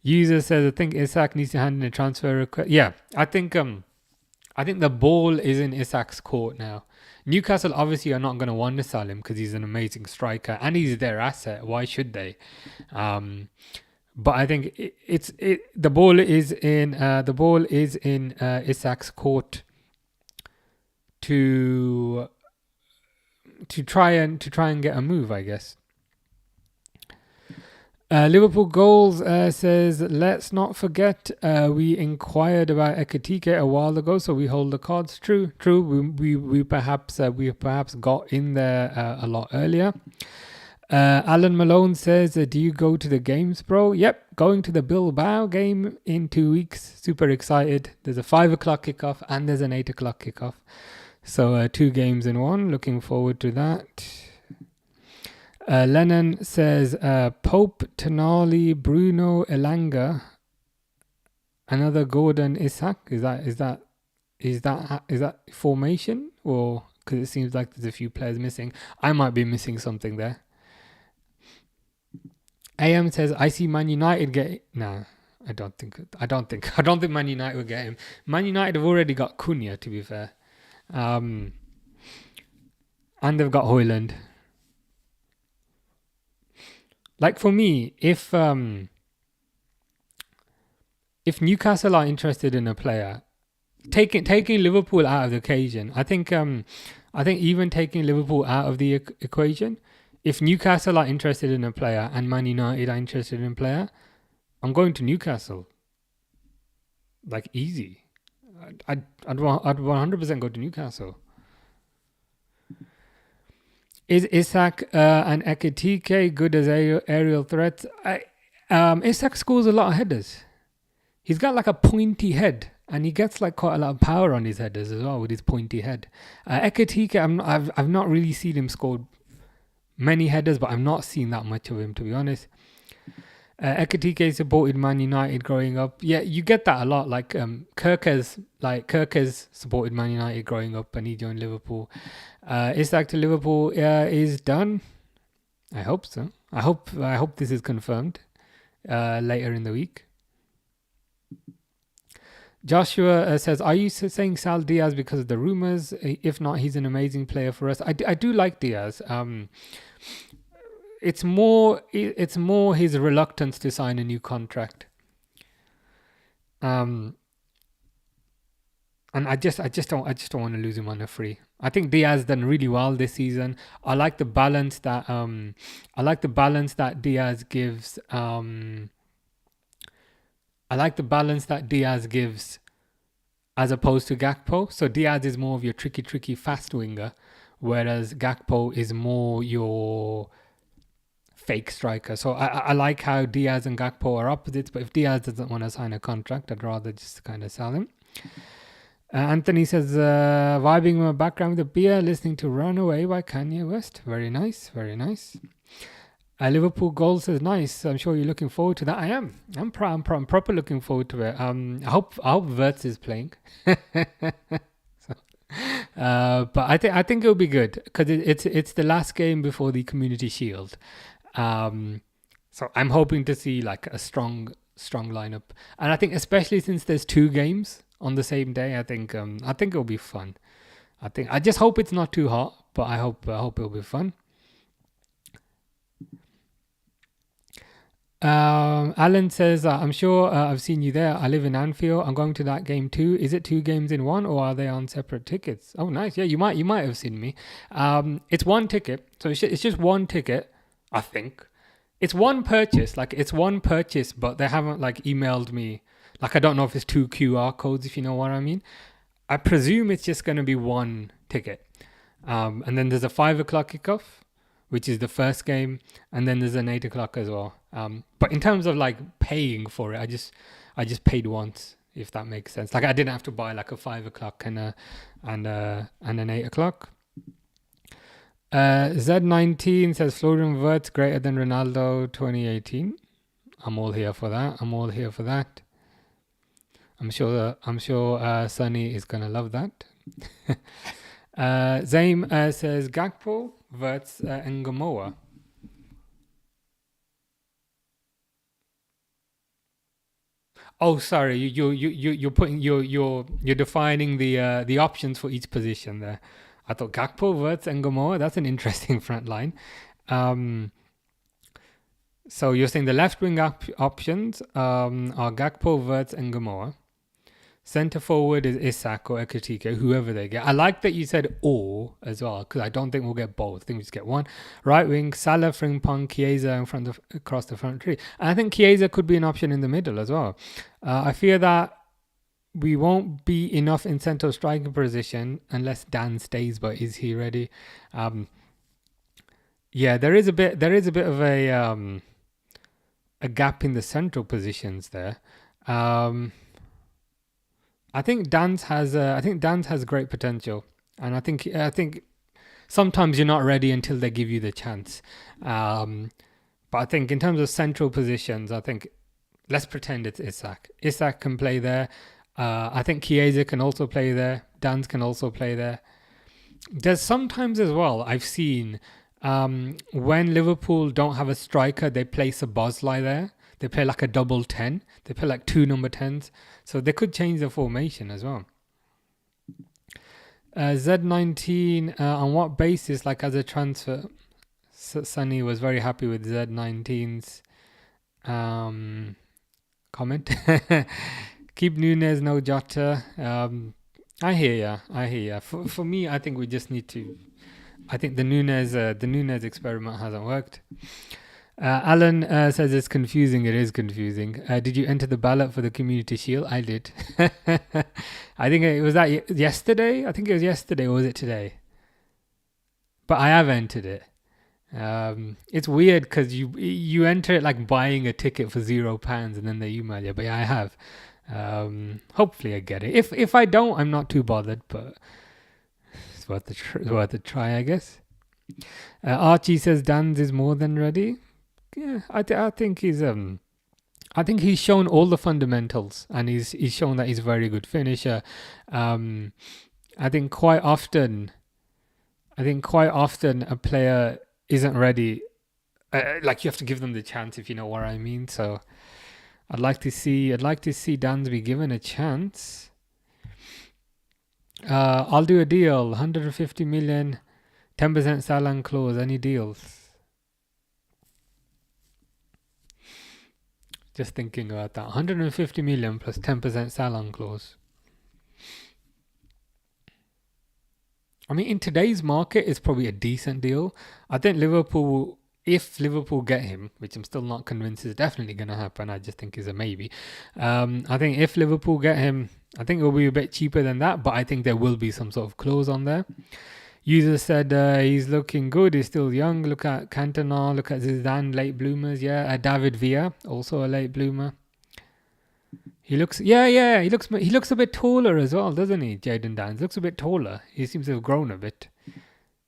A: User says, I think Isak needs to hand in a transfer request. Yeah, I think the ball is in Isak's court now. Newcastle obviously are not going to want to sell him because he's an amazing striker and he's their asset. Why should they? But I think the ball is in Isak's court to try and get a move, I guess. Liverpool goals says, let's not forget we inquired about Ekitike a while ago, so we hold the cards. True. We perhaps got in there a lot earlier. Alan Malone says, do you go to the games, bro? Yep, going to the Bilbao game in 2 weeks. Super excited. There's a 5 o'clock kickoff and there's an 8 o'clock kickoff. So 2 games in one. Looking forward to that. Lennon says, Pope, Tonali, Bruno, Elanga, another Gordon, Isak. Is that formation or because it seems like there's a few players missing. I might be missing something there. AM says, I see Man United get... Nah, I don't think Man United will get him. Man United have already got Cunha, to be fair. And they've got Højlund. Like for me, if Newcastle are interested in a player, taking Liverpool out of the equation, I think even taking Liverpool out of the equation, if Newcastle are interested in a player and Man United are interested in a player, I'm going to Newcastle. Like easy. I'd 100% go to Newcastle. Is Isak and Ekitike good as aerial threats? Isak scores a lot of headers. He's got like a pointy head, and he gets like quite a lot of power on his headers as well with his pointy head. Ekitike, I've not really seen him score many headers, but I've not seen that much of him, to be honest. Ekitike supported Man United growing up. Yeah, you get that a lot. Like Kirkes supported Man United growing up, and he joined Liverpool. Isak to Liverpool is done. I hope so. I hope this is confirmed later in the week. Joshua says, are you saying Sal Diaz because of the rumours? If not, he's an amazing player for us. I do like Diaz. It's more his reluctance to sign a new contract. And I just don't want to lose him on a free. I think Diaz done really well this season. I like the balance that Diaz gives. I like the balance that Diaz gives as opposed to Gakpo. So Diaz is more of your tricky, fast winger, whereas Gakpo is more your fake striker. So I like how Diaz and Gakpo are opposites, but if Diaz doesn't want to sign a contract, I'd rather just kind of sell him. Anthony says, vibing in my background with a beer, listening to Runaway by Kanye West. Very nice, very nice. Liverpool goal says, nice. I'm sure you're looking forward to that. I am. I'm proper looking forward to it. I hope Wirtz is playing. But I think it'll be good because it's the last game before the Community Shield. So I'm hoping to see like a strong lineup, and I think especially since there's 2 games on the same day, I think it'll be fun. I just hope it's not too hot, but I hope it'll be fun. Alan says, I'm sure I've seen you there. I live in Anfield. I'm going to that game too. Is it 2 games in one, or are they on separate tickets? Oh, nice. Yeah, you might have seen me. It's 1 ticket, so it's just 1 ticket. I think it's 1 purchase. Like it's 1 purchase, but they haven't like emailed me. Like I don't know if it's 2 QR codes, if you know what I mean. I presume it's just going to be 1 ticket. And then there's a 5 o'clock kickoff, which is the first game, and then there's an 8 o'clock as well. But in terms of like paying for it, I just paid once, if that makes sense. Like I didn't have to buy like a 5 o'clock and an 8 o'clock. Z19 says Florian Wirtz greater than Ronaldo 2018. I'm all here for that. I'm sure Sunny is gonna love that. Zaim says Gakpo, Wirtz, and Gamoa. Oh, sorry. You're putting you're defining the options for each position there. I thought Gakpo, Wirtz, and Gamoa. That's an interesting front line. So you're saying the left wing options are Gakpo, Wirtz, and Gamoa. Centre forward is Isak or Ekitike, whoever they get. I like that you said or as well, because I don't think we'll get both. I think we just get one. Right wing, Salah, Frimpong, Chiesa across the front 3. And I think Chiesa could be an option in the middle as well. I fear that we won't be enough in central striker position unless Dan stays, but is he ready? Yeah, there is a bit of a gap in the central positions there. I think Dan's has great potential, and I think sometimes you're not ready until they give you the chance. But I think in terms of central positions, I think let's pretend it's Isak. Isak can play there. I think Chiesa can also play there. Dan's can also play there. There's sometimes as well I've seen when Liverpool don't have a striker, they place a Bosley there. They play like a double 10. They play like two number 10s. So they could change the formation as well. Z19, on what basis, like as a transfer? Sunny was very happy with Z19's comment. Keep Nunez, no Jota. I hear ya. For me, I think we just need to. I think the Nunez experiment hasn't worked. Alan says it's confusing. It is confusing. Did you enter the ballot for the Community Shield? I did. I think it was that yesterday. I think it was yesterday, or was it today? But I have entered it. It's weird because you enter it like buying a ticket for £0 and then they email you. But yeah, I have. Hopefully I get it. If I don't, I'm not too bothered. But it's worth a try, I guess. Archie says Dan's is more than ready. Yeah, I think he's shown all the fundamentals, and he's shown that he's a very good finisher. I think quite often a player isn't ready. Like you have to give them the chance, if you know what I mean. So I'd like to see Dan's be given a chance. I'll do a deal, 150 million, 10% Salang clause. Any deals? Just thinking about that. 150 million plus 10% Salang clause. I mean, in today's market, it's probably a decent deal. I think Liverpool, if Liverpool get him, which I'm still not convinced is definitely going to happen, I just think is a maybe. I think if Liverpool get him, I think it will be a bit cheaper than that, but I think there will be some sort of clause on there. User said he's looking good. He's still young. Look at Cantona. Look at Zidane, late bloomers. Yeah, David Villa, also a late bloomer. He looks, he looks a bit taller as well, doesn't he? Jadon Dance looks a bit taller. He seems to have grown a bit.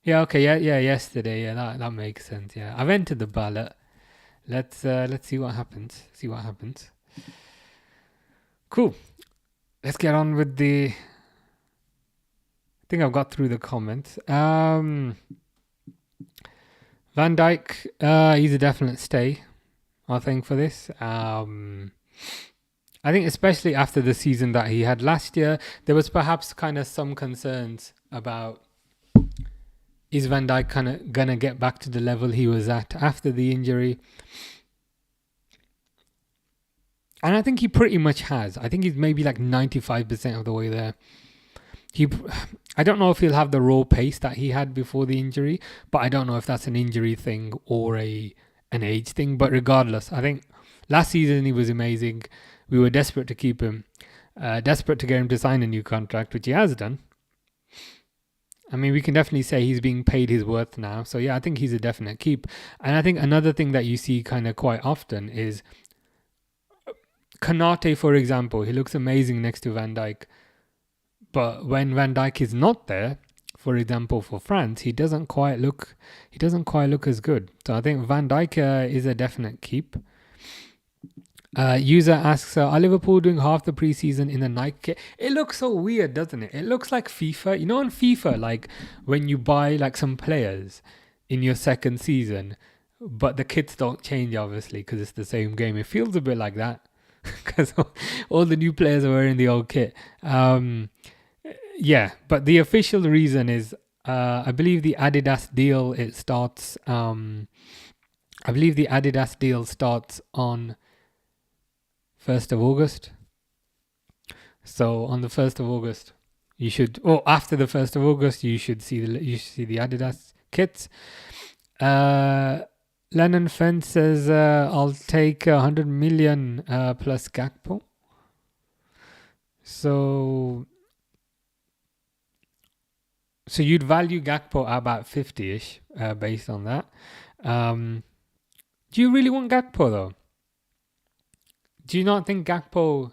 A: Yeah, okay, yeah. Yesterday, yeah, that makes sense. Yeah, I've entered the ballot. Let's see what happens. Cool. Let's get on with the. I think I've got through the comments. Van Dijk, he's a definite stay, I think, for this. I think especially after the season that he had last year, there was perhaps kind of some concerns about is Van Dijk kind of going to get back to the level he was at after the injury. And I think he pretty much has. I think he's maybe like 95% of the way there. I don't know if he'll have the raw pace that he had before the injury, but I don't know if that's an injury thing or an age thing. But regardless, I think last season he was amazing. We were desperate to keep him, desperate to get him to sign a new contract, which he has done. I mean, we can definitely say he's being paid his worth now. So yeah, I think he's a definite keep. And I think another thing that you see kind of quite often is Konate, for example. He looks amazing next to Van Dijk. But when Van Dijk is not there, for example, for France, he doesn't quite look as good. So I think Van Dijk is a definite keep. User asks, are Liverpool doing half the preseason in a Nike kit? It looks so weird, doesn't it? It looks like FIFA. You know, on FIFA, like when you buy like some players in your second season, but the kits don't change, obviously, because it's the same game. It feels a bit like that because all the new players are wearing the old kit. Yeah, but the official reason is, I believe the Adidas deal, it starts, I believe the Adidas deal starts on 1st of August. So on the 1st of August, you should, or after the 1st of August, you should see the Adidas kits. Lennon Fence says, I'll take 100 million plus Gakpo. So you'd value Gakpo at about 50-ish based on that. Do you really want Gakpo though? Do you not think Gakpo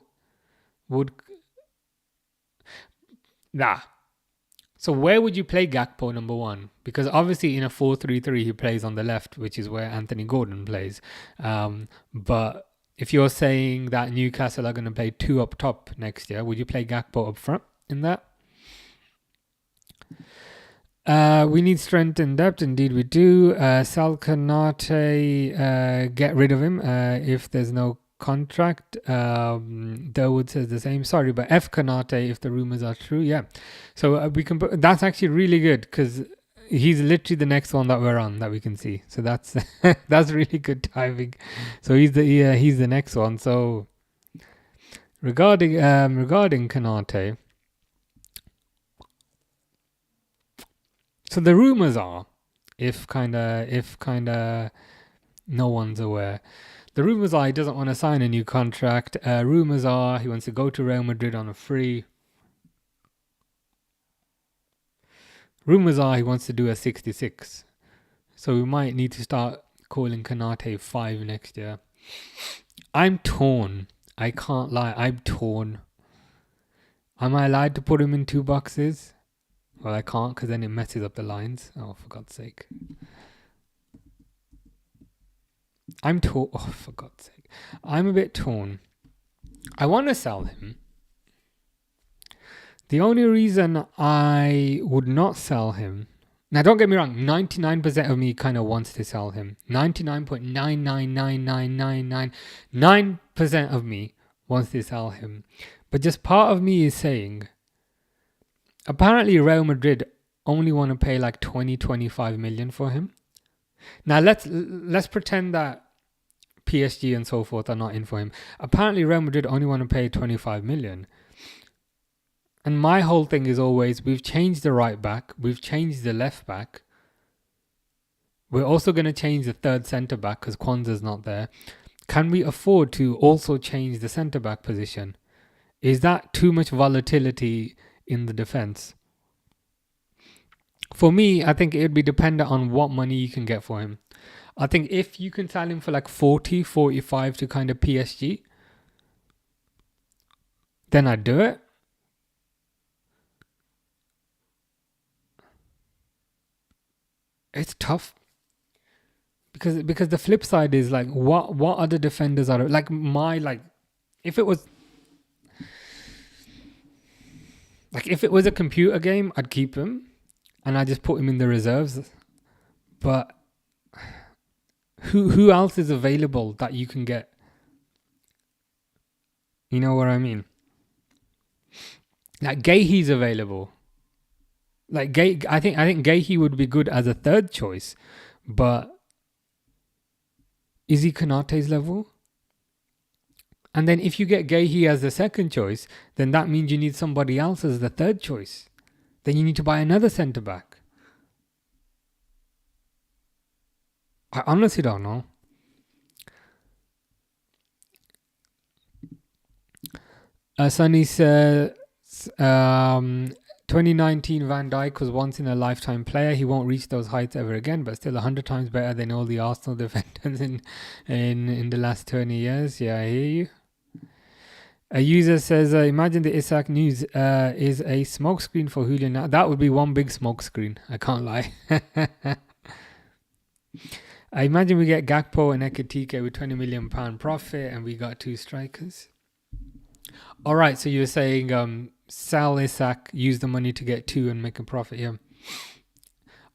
A: would... Nah. So where would you play Gakpo, number one? Because obviously in a 4-3-3 he plays on the left, which is where Anthony Gordon plays. But if you're saying that Newcastle are going to play two up top next year, would you play Gakpo up front in that? We need strength and depth. Indeed, we do. Sal Kanate, get rid of him if there's no contract. Durwood says the same. Sorry, but F Kanate if the rumors are true. Yeah. So we can put, that's actually really good because he's literally the next one that we're on that we can see. So that's that's really good timing. So he's the next one. So regarding Kanate. So the rumors are, if kinda no one's aware, the rumors are he doesn't want to sign a new contract. Rumors are he wants to go to Real Madrid on a free. Rumors are he wants to do a 66. So we might need to start calling Kanate 5 next year. I'm torn. I can't lie. I'm torn. Am I allowed to put him in 2 boxes? Well, I can't because then it messes up the lines. Oh, for God's sake. I'm torn. Oh, for God's sake. I'm a bit torn. I want to sell him. The only reason I would not sell him... Now, don't get me wrong. 99% of me kind of wants to sell him. 99.9999999% of me wants to sell him. But just part of me is saying... Apparently, Real Madrid only want to pay like 20-25 million for him. Now, let's pretend that PSG and so forth are not in for him. Apparently, Real Madrid only want to pay 25 million. And my whole thing is always, we've changed the right back. We've changed the left back. We're also going to change the third centre back because Kwanzaa's not there. Can we afford to also change the centre back position? Is that too much volatility in the defense? For me, I think it would be dependent on what money you can get for him. I think if you can sell him for like 40, 45 to kind of PSG, then I'd do it. It's tough. Because the flip side is like, what other defenders are like if it was a computer game, I'd keep him and I just put him in the reserves. But who else is available that you can get? You know what I mean? Like Gahey's available. Like I think Gahey would be good as a third choice, but is he Konate's level? And then if you get Gahey as the second choice, then that means you need somebody else as the third choice. Then you need to buy another centre back. I honestly don't know. Sunny says 2019 Van Dijk was once in a lifetime player. He won't reach those heights ever again, but still 100 times better than all the Arsenal defenders in the last 20 years. Yeah, I hear you. A user says, imagine the Isak news is a smokescreen for Julian. Now, that would be one big smokescreen. I can't lie. I imagine we get Gakpo and Ekitike with £20 million profit and we got 2 strikers. All right, so you're saying sell Isak, use the money to get 2 and make a profit. Yeah,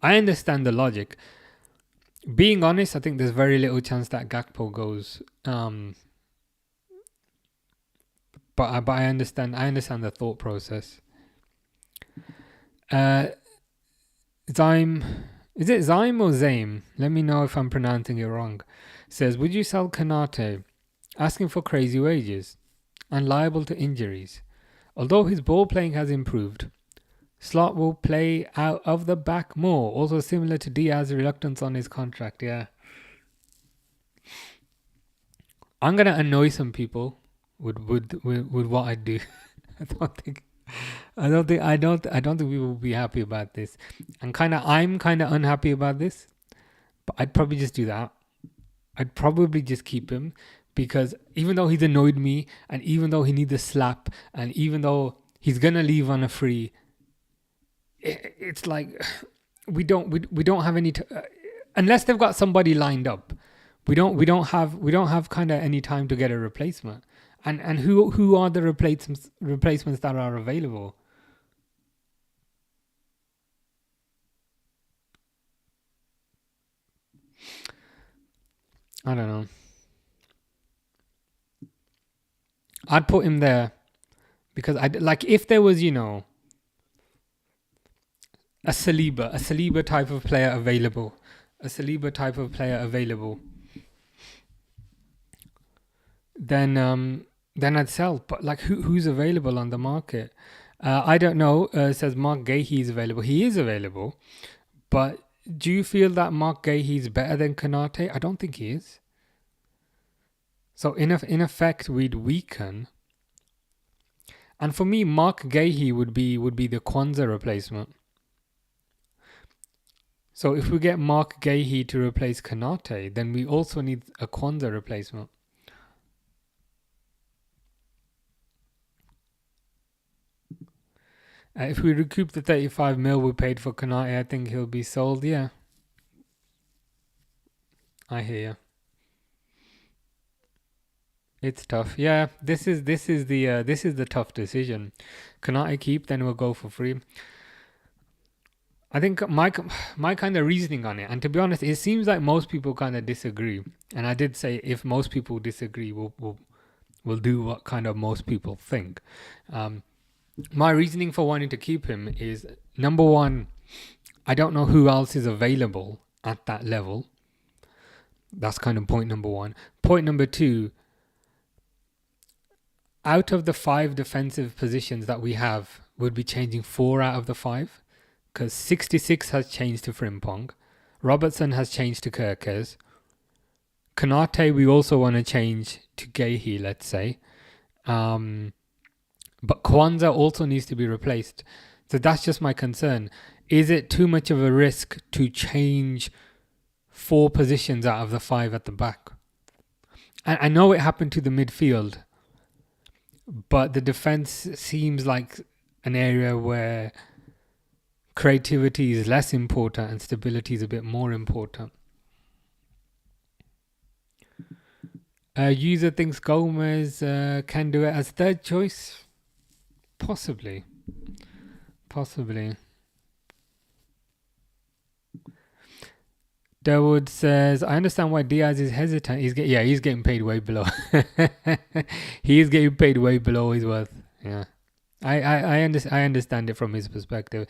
A: I understand the logic. Being honest, I think there's very little chance that Gakpo goes. But I understand the thought process. Zyme, is it Zyme or Zame? Let me know if I'm pronouncing it wrong. Says, would you sell Kanate? Asking for crazy wages and liable to injuries. Although his ball playing has improved, Slot will play out of the back more. Also similar to Diaz's reluctance on his contract. Yeah, I'm gonna annoy some people with what I do. I don't think we will be happy about this. And I'm kind of unhappy about this. But I'd probably just do that. I'd probably just keep him. Because even though he's annoyed me, and even though he needs a slap, and even though he's gonna leave on a free, it's like we don't have any unless they've got somebody lined up. We don't have kind of any time to get a replacement. And who are the replacements that are available? I don't know. I'd put him there because like if there was, a Saliba type of player available, then I'd sell. But like, who's available on the market? I don't know. Says Mark Gahey's available. He is available, but do you feel that Mark Gahey's better than Konate? I don't think he is. So in effect, we'd weaken. And for me, Mark Gahey would be the Kwanzaa replacement. So if we get Mark Gahey to replace Konate, then we also need a Kwanzaa replacement. If we recoup the 35 mil we paid for Konate, I think he'll be sold. Yeah, I hear you. It's tough. Yeah, this is the tough decision. Konate keep, then we'll go for free. I think my kind of reasoning on it, and to be honest, it seems like most people kind of disagree. And I did say if most people disagree, we'll do what kind of most people think. My reasoning for wanting to keep him is, number one, I don't know who else is available at that level. That's kind of point number one. Point number two, out of the 5 defensive positions that we have, we'd be changing 4 out of the 5. Because 66 has changed to Frimpong. Robertson has changed to Kirkes. Konate we also want to change to Gahey, let's say. But Kwanzaa also needs to be replaced. So that's just my concern. Is it too much of a risk to change 4 positions out of the 5 at the back? And I know it happened to the midfield, but the defense seems like an area where creativity is less important and stability is a bit more important. User thinks Gomez can do it as third choice. Possibly. Dawood says, I understand why Diaz is hesitant. He's getting paid way below. He is getting paid way below his worth. Yeah. I understand it from his perspective.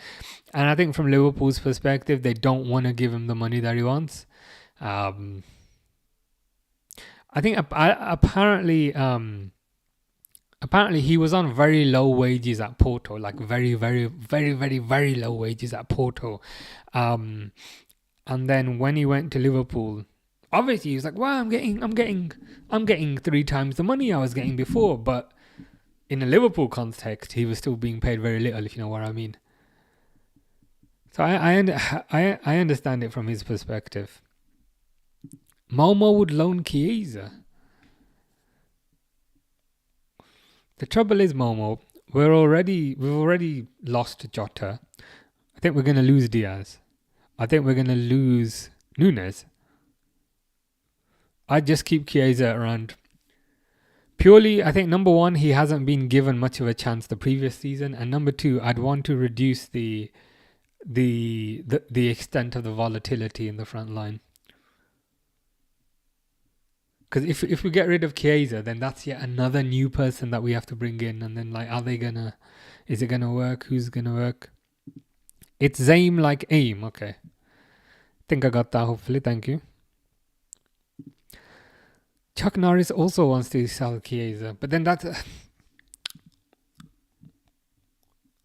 A: And I think from Liverpool's perspective, they don't want to give him the money that he wants. I think apparently he was on very low wages at Porto, like very, very, very, very, very low wages at Porto. And then when he went to Liverpool, obviously he was like, "Well, I'm getting 3 times the money I was getting before." But in a Liverpool context, he was still being paid very little, if you know what I mean. So I understand it from his perspective. Momo would loan Chiesa. The trouble is, Momo, we've already lost Jota. I think we're gonna lose Diaz. I think we're gonna lose Nunez. I'd just keep Chiesa around. Purely, I think number one, he hasn't been given much of a chance the previous season, and number two, I'd want to reduce the extent of the volatility in the front line. Because if we get rid of Chiesa, then that's yet another new person that we have to bring in, and then is it gonna work? Who's gonna work? It's Zaim like aim. Okay, think I got that. Hopefully, thank you. Chuck Norris also wants to sell Chiesa, but then that's.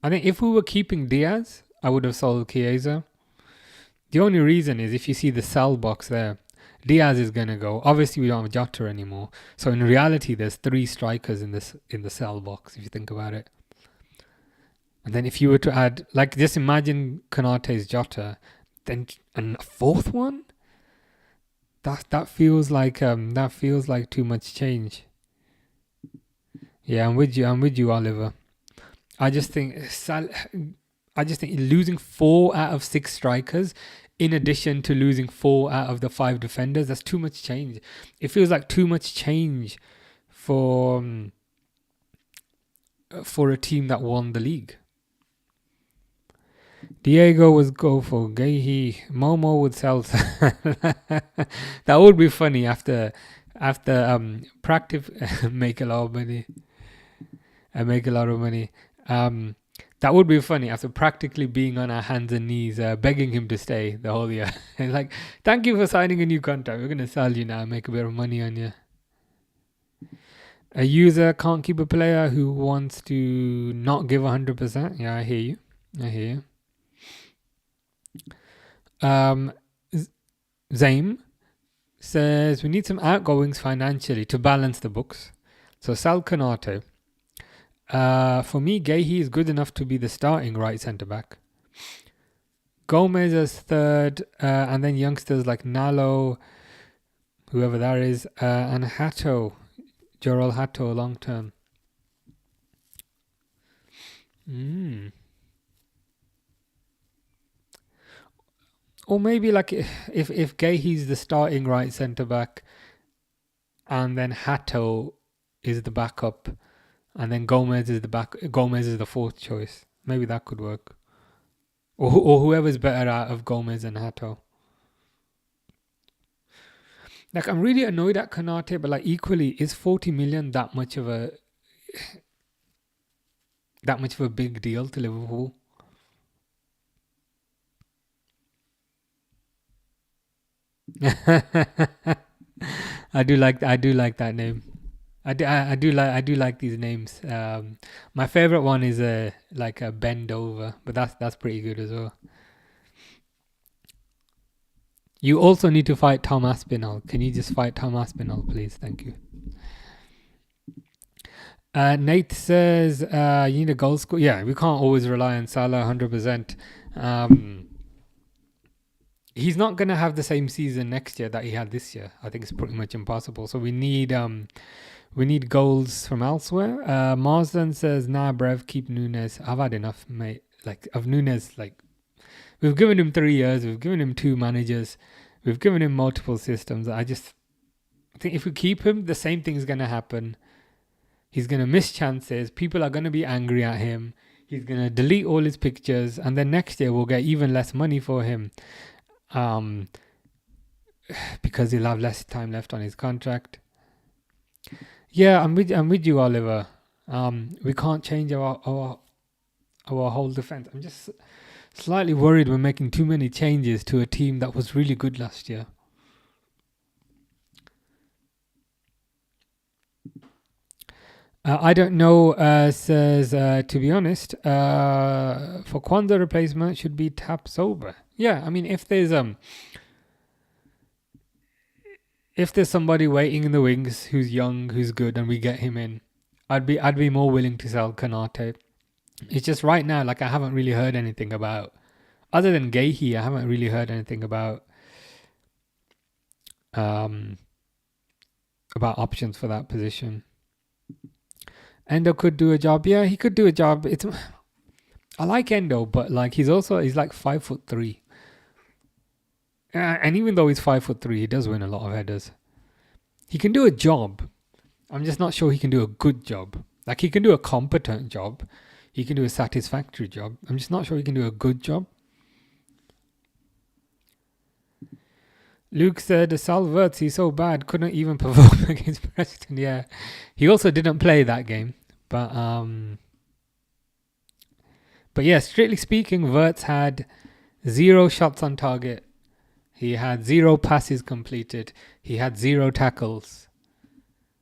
A: I think if we were keeping Diaz, I would have sold Chiesa. The only reason is if you see the sell box there, Diaz is gonna go. Obviously, we don't have Jota anymore, so in reality, there's 3 strikers in the sell box if you think about it. And then if you were to add, like, just imagine Konate's Jota, then a 4th one. That feels like too much change. Yeah, I'm with you, Oliver. I just think losing 4 out of 6 strikers, in addition to losing 4 out of the 5 defenders, that's too much change. It feels like too much change for a team that won the league. Diego was go for Gehi. Momo would sell. That would be funny after practice make a lot of money. I make a lot of money. That would be funny after practically being on our hands and knees, begging him to stay the whole year. Like, thank you for signing a new contract. We're gonna sell you now, make a bit of money on you. A user can't keep a player who wants to not give 100%. Yeah, I hear you. I hear you. Zaim says we need some outgoings financially to balance the books. So sell Konate. For me, Gehi is good enough to be the starting right centre back. Gomez as third, and then youngsters like Nalo, whoever that is, and Hato, Joral Hato long term. Or maybe like if Gehi's the starting right centre back, and then Hato is the backup, and then Gomez is the fourth choice. Maybe that could work. Or whoever's better out of Gomez and Hato. Like, I'm really annoyed at Konate, but like equally, is 40 million that much of a big deal to Liverpool? I do like that name. I do like these names. My favorite one is a bend over, but that's pretty good as well. You also need to fight Tom Aspinall. Can you just fight Tom Aspinall, please? Thank you. Nate says you need a goal scorer. Yeah, we can't always rely on Salah 100%. He's not going to have the same season next year that he had this year. I think it's pretty much impossible. So we need goals from elsewhere. Marsden says, nah, bruv, keep Nunez. I've had enough, mate. Like, of Nunez, like, we've given him 3 years. We've given him 2 managers. We've given him multiple systems. I think if we keep him, the same thing is going to happen. He's going to miss chances. People are going to be angry at him. He's going to delete all his pictures. And then next year, we'll get even less money for him. Because he'll have less time left on his contract. Yeah, I'm with you, Oliver. We can't change our whole defense. I'm just slightly worried we're making too many changes to a team that was really good last year. I don't know, says, to be honest, for Kwanzaa replacement should be Tap Sober. Yeah, I mean, if there's somebody waiting in the wings who's young, who's good, and we get him in, I'd be more willing to sell Konate. It's just right now, like, I haven't really heard anything about, other than Gehi, I haven't really heard anything about options for that position. Endo could do a job. Yeah, he could do a job. I like Endo, but like he's like 5'3". And even though he's 5'3", he does win a lot of headers. He can do a job. I'm just not sure he can do a good job. Like, he can do a competent job. He can do a satisfactory job. I'm just not sure he can do a good job. Luke said, Sal Wirtz, he's so bad, couldn't even perform against Preston. Yeah, he also didn't play that game. But yeah, strictly speaking, Wirtz had 0 shots on target. He had 0 passes completed. He had 0 tackles.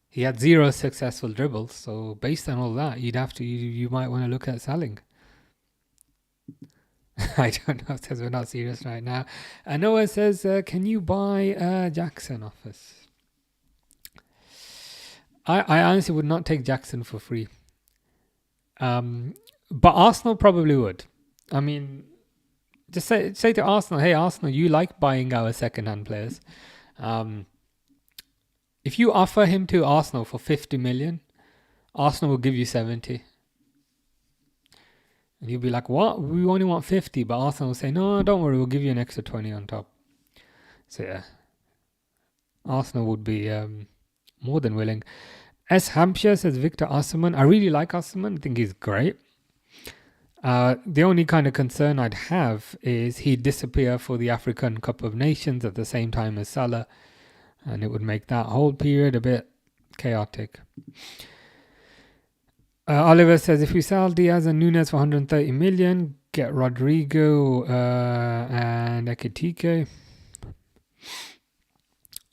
A: He had 0 successful dribbles. So based on all that, you might want to look at selling. I don't know. It says we're not serious right now. Noah says, can you buy Jackson off us? I honestly would not take Jackson for free. But Arsenal probably would. I mean, just say to Arsenal, hey, Arsenal, you like buying our second-hand players. If you offer him to Arsenal for 50 million, Arsenal will give you 70. And you'll be like, what? We only want 50. But Arsenal will say, no, don't worry, we'll give you an extra 20 on top. So yeah, Arsenal would be more than willing. S. Hampshire says Victor Osimhen. I really like Osimhen. I think he's great. The only kind of concern I'd have is he'd disappear for the African Cup of Nations at the same time as Salah, and it would make that whole period a bit chaotic. Oliver says, if we sell Diaz and Nunez for 130 million, get Rodrigo and Ekitike.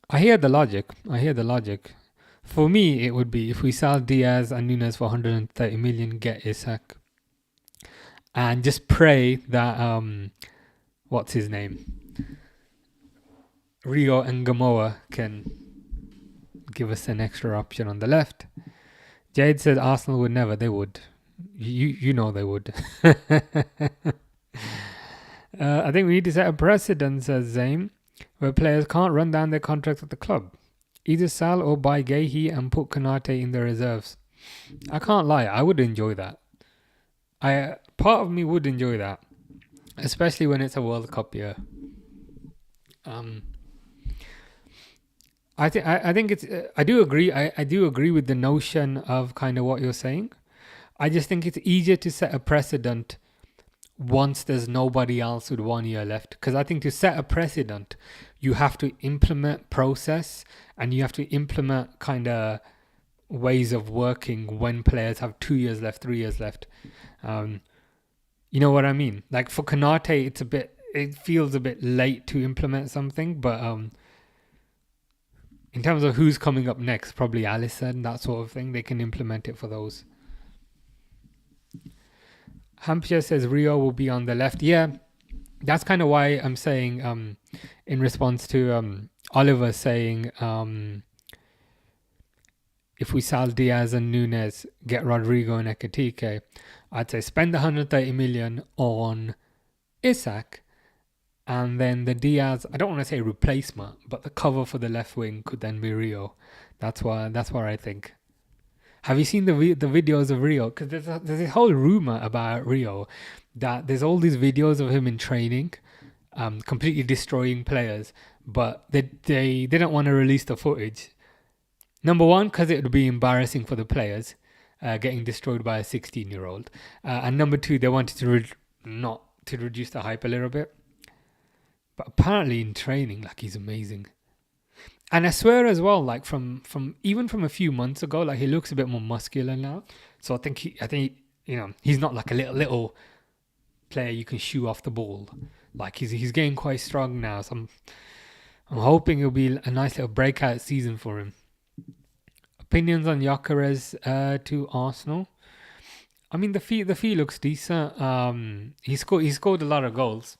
A: I hear the logic. For me, it would be if we sell Diaz and Nunez for 130 million, get Isak. And just pray that, what's his name? Rio and Gamoa can give us an extra option on the left. Jade said Arsenal would never. They would. You know they would. I think we need to set a precedent, says Zaim, where players can't run down their contracts at the club. Either sell or buy Gehi and put Konate in the reserves. I can't lie, I would enjoy that. Part of me would enjoy that, especially when it's a World Cup year. I think it's. I do agree. I do agree with the notion of kind of what you're saying. I just think it's easier to set a precedent once there's nobody else with 1 year left. Because I think to set a precedent, you have to implement process and you have to implement kind of ways of working when players have 2 years left, 3 years left. You know what I mean? Like for Konate, it feels a bit late to implement something, but in terms of who's coming up next, probably Alisson, that sort of thing, they can implement it for those. Hampshire says Rio will be on the left. Yeah, that's kind of why I'm saying, in response to Oliver saying, if we sell Diaz and Nunez, get Rodrigo and Ekitike, I'd say spend 130 million on Isak, and then the Diaz, I don't want to say replacement, but the cover for the left wing could then be Rio. That's what I think. Have you seen the videos of Rio? Because there's a whole rumor about Rio that there's all these videos of him in training, completely destroying players, but they didn't want to release the footage. Number one, because it would be embarrassing for the players, getting destroyed by a 16-year-old, and number two, they wanted to reduce the hype a little bit. But apparently in training, like, he's amazing. And I swear as well, like from even from a few months ago, like he looks a bit more muscular now. So I think he's not like a little player you can shoo off the ball. Like he's getting quite strong now. So I'm hoping it'll be a nice little breakout season for him. Opinions on Gyökeres to Arsenal. I mean the fee looks decent. He scored a lot of goals.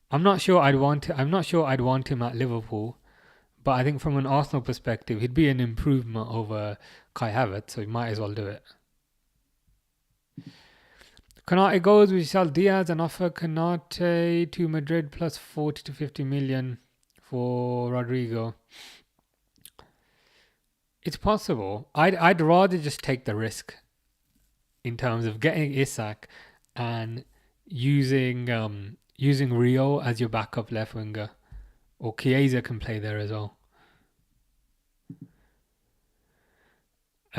A: I'm not sure I'd want him at Liverpool, but I think from an Arsenal perspective, he'd be an improvement over Kai Havertz, so he might as well do it. Konate goes, we sell Diaz and offer Konate to Madrid plus 40 to 50 million for Rodrigo. It's possible. I'd rather just take the risk in terms of getting Isak and using Rio as your backup left winger, or Chiesa can play there as well.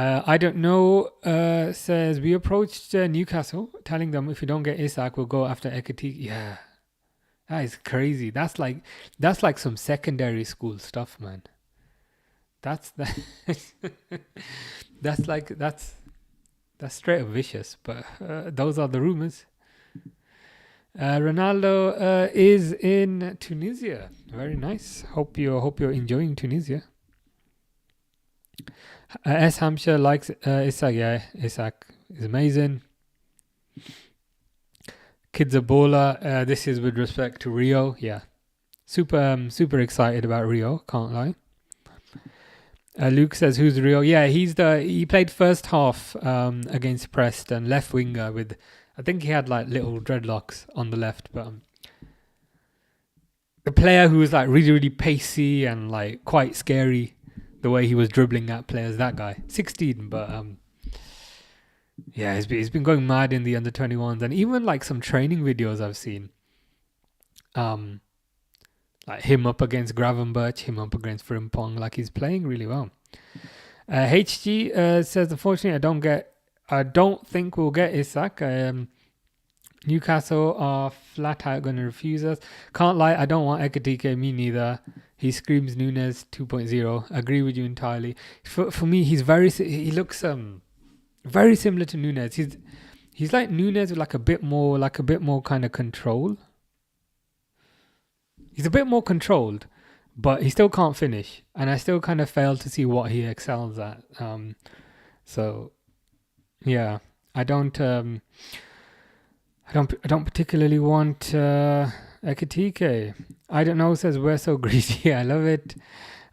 A: I don't know. Says we approached Newcastle, telling them if you don't get Isak, we'll go after Ekitike. Yeah, that is crazy. That's like some secondary school stuff, man. That's straight up vicious. But those are the rumors. Ronaldo is in Tunisia. Very nice. Hope you're enjoying Tunisia. S. Hampshire likes Isak. Yeah, Isak is amazing. Kids a baller. This is with respect to Rio. Yeah, super excited about Rio. Can't lie. Luke says, "Who's Rio?" Yeah, he played first half against Preston, left winger with. I think he had like little dreadlocks on the left, but the player who was like really, really pacey and like quite scary, the way he was dribbling at players, that guy, 16, but yeah, he's been going mad in the under-21s, and even like some training videos I've seen, like him up against Gravenberch, him up against Frimpong, like he's playing really well. HG says, unfortunately, I don't think we'll get Isak. Newcastle are flat out going to refuse us. Can't lie, I don't want Ekitike, me neither. He screams Nunez 2.0. Agree with you entirely. For me, he looks very similar to Nunez. He's like Nunez with like a bit more kind of control. He's a bit more controlled, but he still can't finish, and I still kind of fail to see what he excels at. So yeah, I don't particularly want Ekitike. I don't know, says we're so greedy. I love it.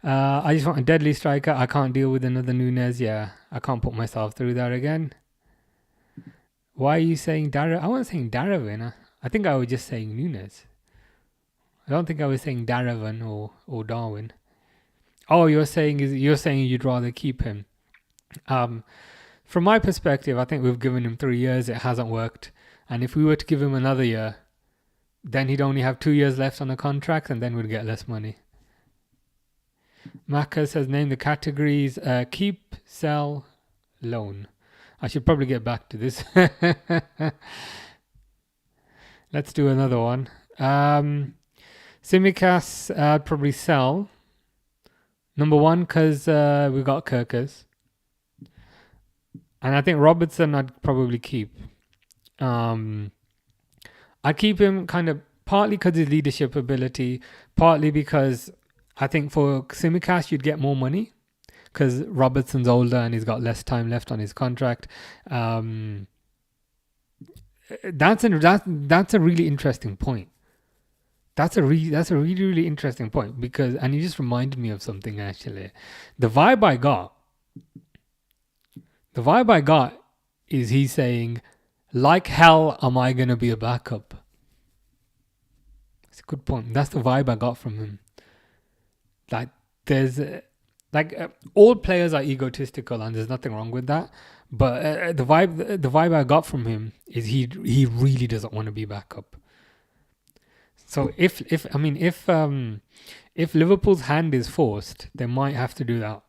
A: I just want a deadly striker. I can't deal with another Nunez. Yeah, I can't put myself through that again. Why are you saying Darwin? I wasn't saying Darwin. I think I was just saying Nunez. I don't think I was saying Darwin or Darwin. Oh, you're saying you'd rather keep him. From my perspective, I think we've given him 3 years. It hasn't worked. And if we were to give him another year, then he'd only have 2 years left on the contract, and then we'd get less money. Maka says, name the categories. Keep, sell, loan. I should probably get back to this. Let's do another one. Tsimikas, I'd probably sell. Number one, because we got Kirkers. And I think Robertson I'd probably keep. I'd keep him kind of partly because of his leadership ability, partly because I think for Tsimikas you'd get more money because Robertson's older and he's got less time left on his contract. That's a really interesting point. That's a really interesting point because, and you just reminded me of something actually. The vibe I got is he's saying, like hell am I going to be a backup? It's a good point. That's the vibe I got from him. Like there's all players are egotistical and there's nothing wrong with that. But the vibe I got from him is he really doesn't want to be backup. So if Liverpool's hand is forced, they might have to do that.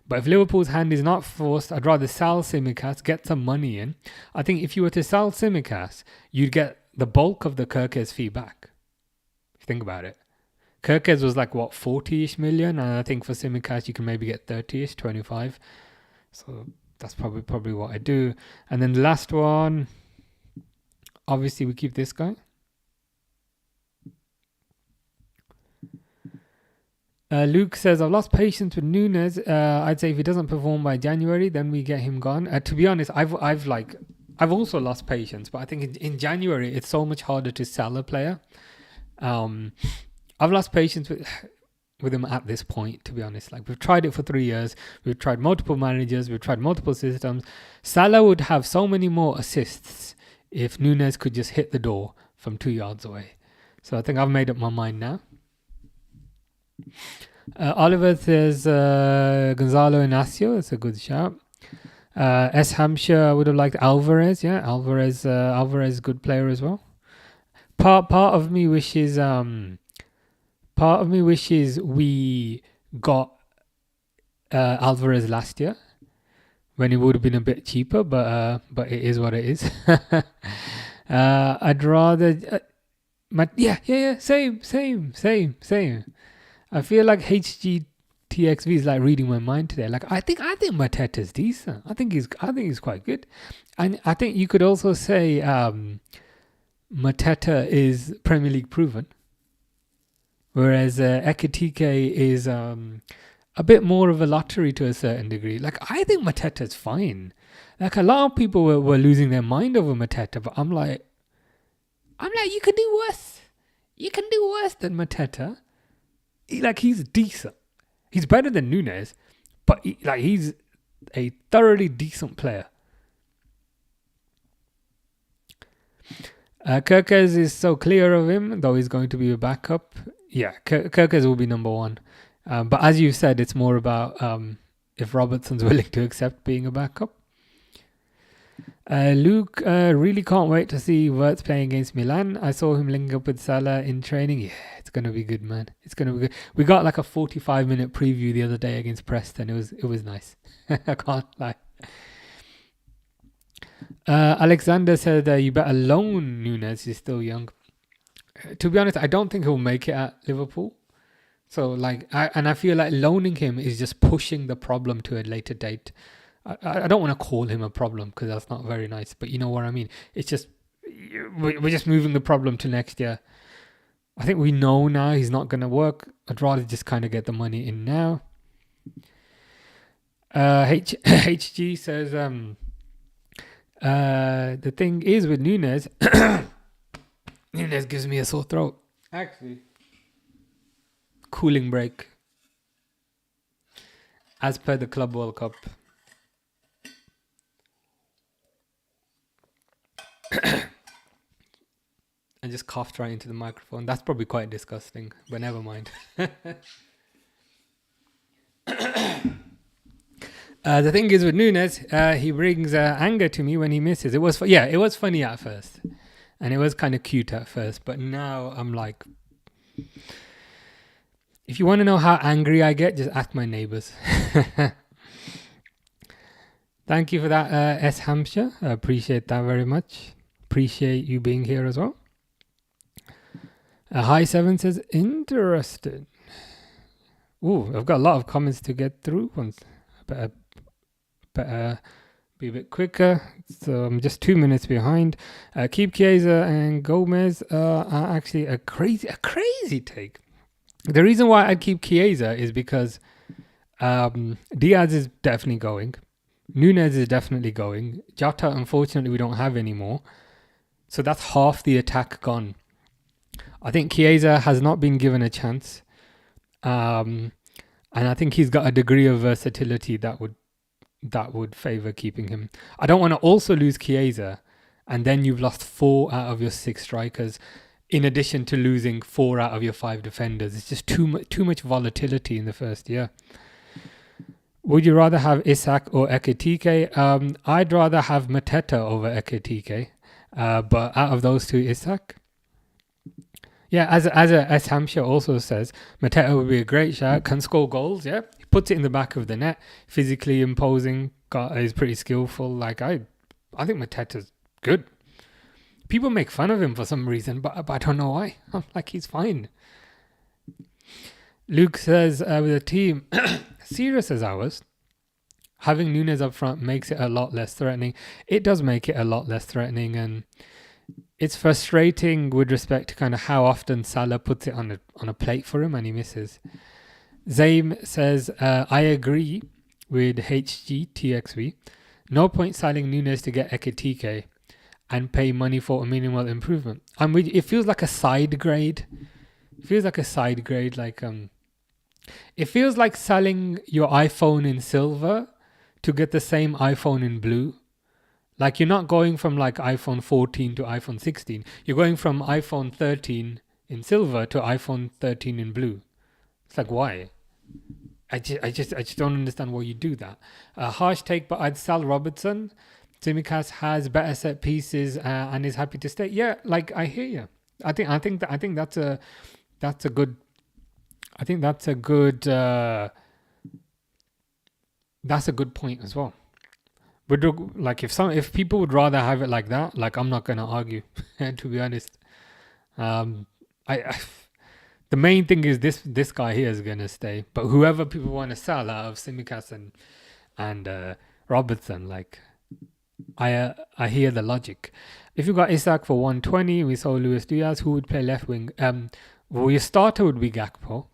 A: But if Liverpool's hand is not forced, I'd rather sell Tsimikas, get some money in. I think if you were to sell Tsimikas, you'd get the bulk of the Kirkes fee back. If you think about it. Kirkes was like, what, 40-ish million? And I think for Tsimikas, you can maybe get 30-ish, 25. So that's probably what I do. And then the last one, obviously we keep this guy. Luke says, I've lost patience with Nunez. I'd say if he doesn't perform by January, then we get him gone. To be honest, I've also lost patience, but I think in January it's so much harder to sell a player. I've lost patience with him at this point, to be honest. Like, we've tried it for 3 years. We've tried multiple managers. We've tried multiple systems. Salah would have so many more assists if Nunez could just hit the door from 2 yards away. So I think I've made up my mind now. Oliver says Gonzalo Inacio. It's a good shout. S. Hampshire, I would have liked Alvarez. Yeah, Alvarez, good player as well. Part of me wishes we got Alvarez last year when it would have been a bit cheaper, but it is what it is. I'd rather same. I feel like HGTXV is like reading my mind today. Like I think Mateta's decent. I think he's quite good. And I think you could also say Mateta is Premier League proven. Whereas Ekitike is a bit more of a lottery to a certain degree. Like, I think Mateta's fine. Like, a lot of people were losing their mind over Mateta, but I'm like, you can do worse. You can do worse than Mateta. He's decent. He's better than Nunez, but he's a thoroughly decent player. Kirkes is so clear of him, though he's going to be a backup. Yeah, Kirkes will be number one. But as you said, it's more about if Robertson's willing to accept being a backup. Luke really can't wait to see Wirtz playing against Milan. I saw him linking up with Salah in training. Yeah, it's going to be good, man. It's going to be good. We got like a 45-minute preview the other day against Preston. It was nice. I can't lie. Alexander said you better loan Nunez. He's still young. To be honest, I don't think he'll make it at Liverpool. So I feel like loaning him is just pushing the problem to a later date. I don't want to call him a problem because that's not very nice, but you know what I mean. It's just we're just moving the problem to next year. I think we know now he's not going to work. I'd rather just kind of get the money in now. HG says the thing is with Nunez, Nunez gives me a sore throat. Actually, cooling break. As per the Club World Cup. I just coughed right into the microphone. That's probably quite disgusting, but never mind. The thing is with Nunez, he brings anger to me when he misses. It was funny at first, and it was kind of cute at first. But now I'm like, if you want to know how angry I get, just ask my neighbors. Thank you for that, S. Hampshire. I appreciate that very much. Appreciate you being here as well. High 7 says, interested. Ooh, I've got a lot of comments to get through. Better be a bit quicker. So I'm just 2 minutes behind. Keep Chiesa and Gomez are actually a crazy take. The reason why I'd keep Chiesa is because Diaz is definitely going. Nunez is definitely going. Jota, unfortunately, we don't have anymore. So that's half the attack gone. I think Chiesa has not been given a chance. And I think he's got a degree of versatility that would favour keeping him. I don't want to also lose Chiesa, and then you've lost 4 out of your 6 strikers, in addition to losing 4 out of your 5 defenders. It's just too much volatility in the first year. Would you rather have Isak or Ekitike? I'd rather have Mateta over Ekitike, but out of those two, Isak. Yeah, as Hampshire also says, Mateta would be a great shot. Can score goals. Yeah, he puts it in the back of the net. Physically imposing. Is pretty skillful. I think Mateta's good. People make fun of him for some reason, but I don't know why. I'm like, he's fine. Luke says, with a team serious as ours, having Nunez up front makes it a lot less threatening. It does make it a lot less threatening, and it's frustrating with respect to kind of how often Salah puts it on a plate for him and he misses. Zaim says, I agree with HGTXV. No point selling Nunez to get Ekitike and pay money for a minimal improvement. It feels like a side grade. It feels like it feels like selling your iPhone in silver to get the same iPhone in blue. Like, you're not going from like iPhone 14 to iPhone 16. You're going from iPhone 13 in silver to iPhone 13 in blue. It's like, why? I just don't understand why you do that. Harsh take, but I'd sell Robertson. Tsimikas has better set pieces and is happy to stay. Yeah, like, I hear you. I think that's a good point as well. But like, if people would rather have it like that, like, I'm not gonna argue. To be honest, the main thing is this guy here is gonna stay. But whoever people want to sell out of Tsimikas and Robertson, like, I hear the logic. If you got Isak for 120, we saw Luis Diaz, who would play left wing. Well, your starter would be Gakpo.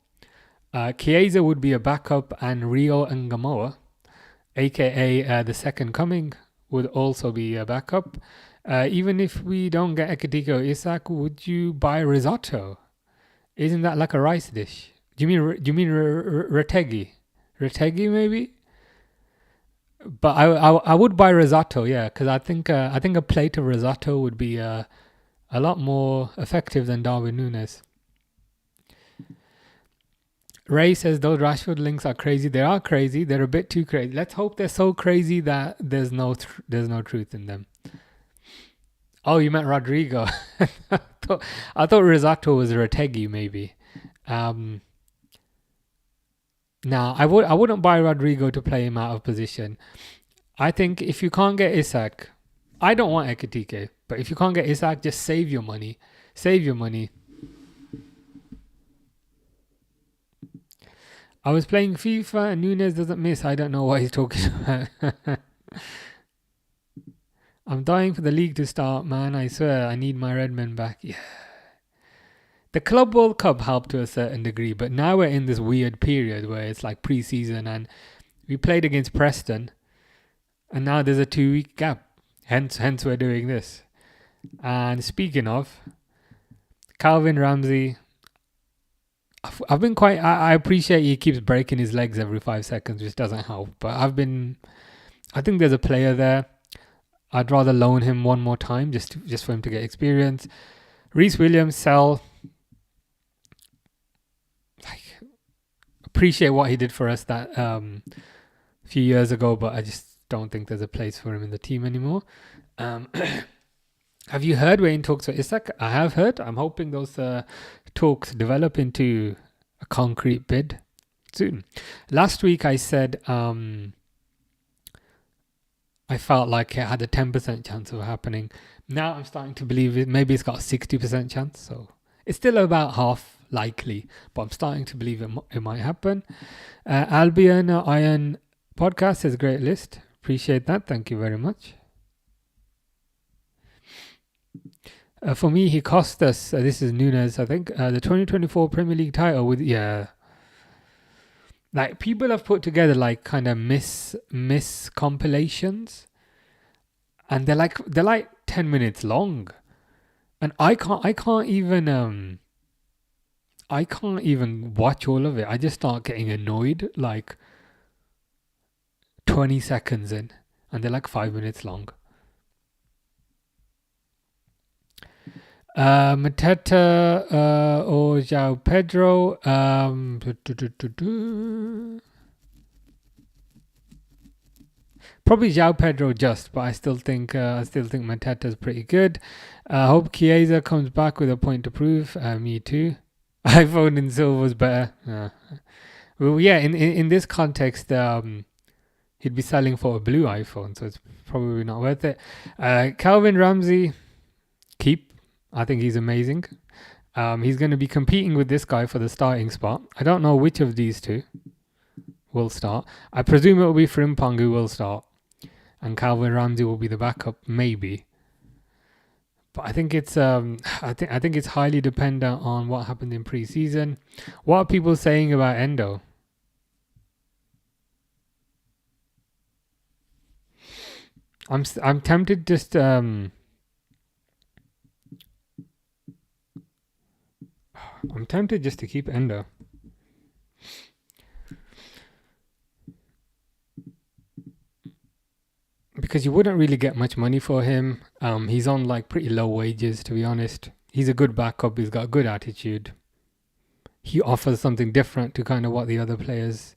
A: Chiesa would be a backup, and Rio Ngamoa, aka the second coming, would also be a backup. Even if we don't get Ekitike or Isak, would you buy risotto? Isn't that like a rice dish? Do you mean Retegi? Retegi maybe? But I would buy risotto, yeah, because I think a plate of risotto would be a lot more effective than Darwin Nunez. Ray says those Rashford links are crazy. They are crazy. They're a bit too crazy. Let's hope they're so crazy that there's no truth in them. Oh, you meant Rodrigo. I thought risotto was Retegi maybe. Now, I wouldn't buy Rodrigo to play him out of position. I think if you can't get Isak, I don't want Ekitike, but if you can't get Isak, just save your money. Save your money. I was playing FIFA and Nunez doesn't miss. I don't know what he's talking about. I'm dying for the league to start, man. I swear, I need my Redmen back. Yeah. The Club World Cup helped to a certain degree, but now we're in this weird period where it's like pre-season and we played against Preston and now there's a 2-week gap. Hence we're doing this. And speaking of, Calvin Ramsey, I've been quite, I appreciate he keeps breaking his legs every 5 seconds, which doesn't help. But I think there's a player there. I'd rather loan him one more time just for him to get experience. Reece Williams, sell. Appreciate what he did for us that few years ago, but I just don't think there's a place for him in the team anymore. Have you heard we're in talks for Isak? I have heard. I'm hoping those talks develop into a concrete bid soon. Last week I said I felt like it had a 10% chance of happening. Now I'm starting to believe it. Maybe it's got a 60% chance. So it's still about half likely, but I'm starting to believe it might happen. Albion Iron Podcast is a great list. Appreciate that. Thank you very much. For me, he cost us, this is Nunez, I think, the 2024 Premier League title with, like people have put together like kind of miss compilations and they're like 10 minutes long. And I can't even watch all of it. I just start getting annoyed like 20 seconds in and they're like 5 minutes long. Mateta or João Pedro. Probably João Pedro just, but I still think Mateta's pretty good. Hope Chiesa comes back with a point to prove. Me too. iPhone in silver's better. Well, yeah. In this context, he'd be selling for a blue iPhone, so it's probably not worth it. Calvin Ramsey, keep. I think he's amazing. He's going to be competing with this guy for the starting spot. I don't know which of these two will start. I presume it will be Frimpong who will start. And Calvin Ramsey will be the backup, maybe. But I think it's I think it's highly dependent on what happened in pre-season. What are people saying about Endo? I'm tempted just I'm tempted just to keep Endo. Because you wouldn't really get much money for him. He's on like pretty low wages, to be honest. He's a good backup. He's got a good attitude. He offers something different to kind of what the other players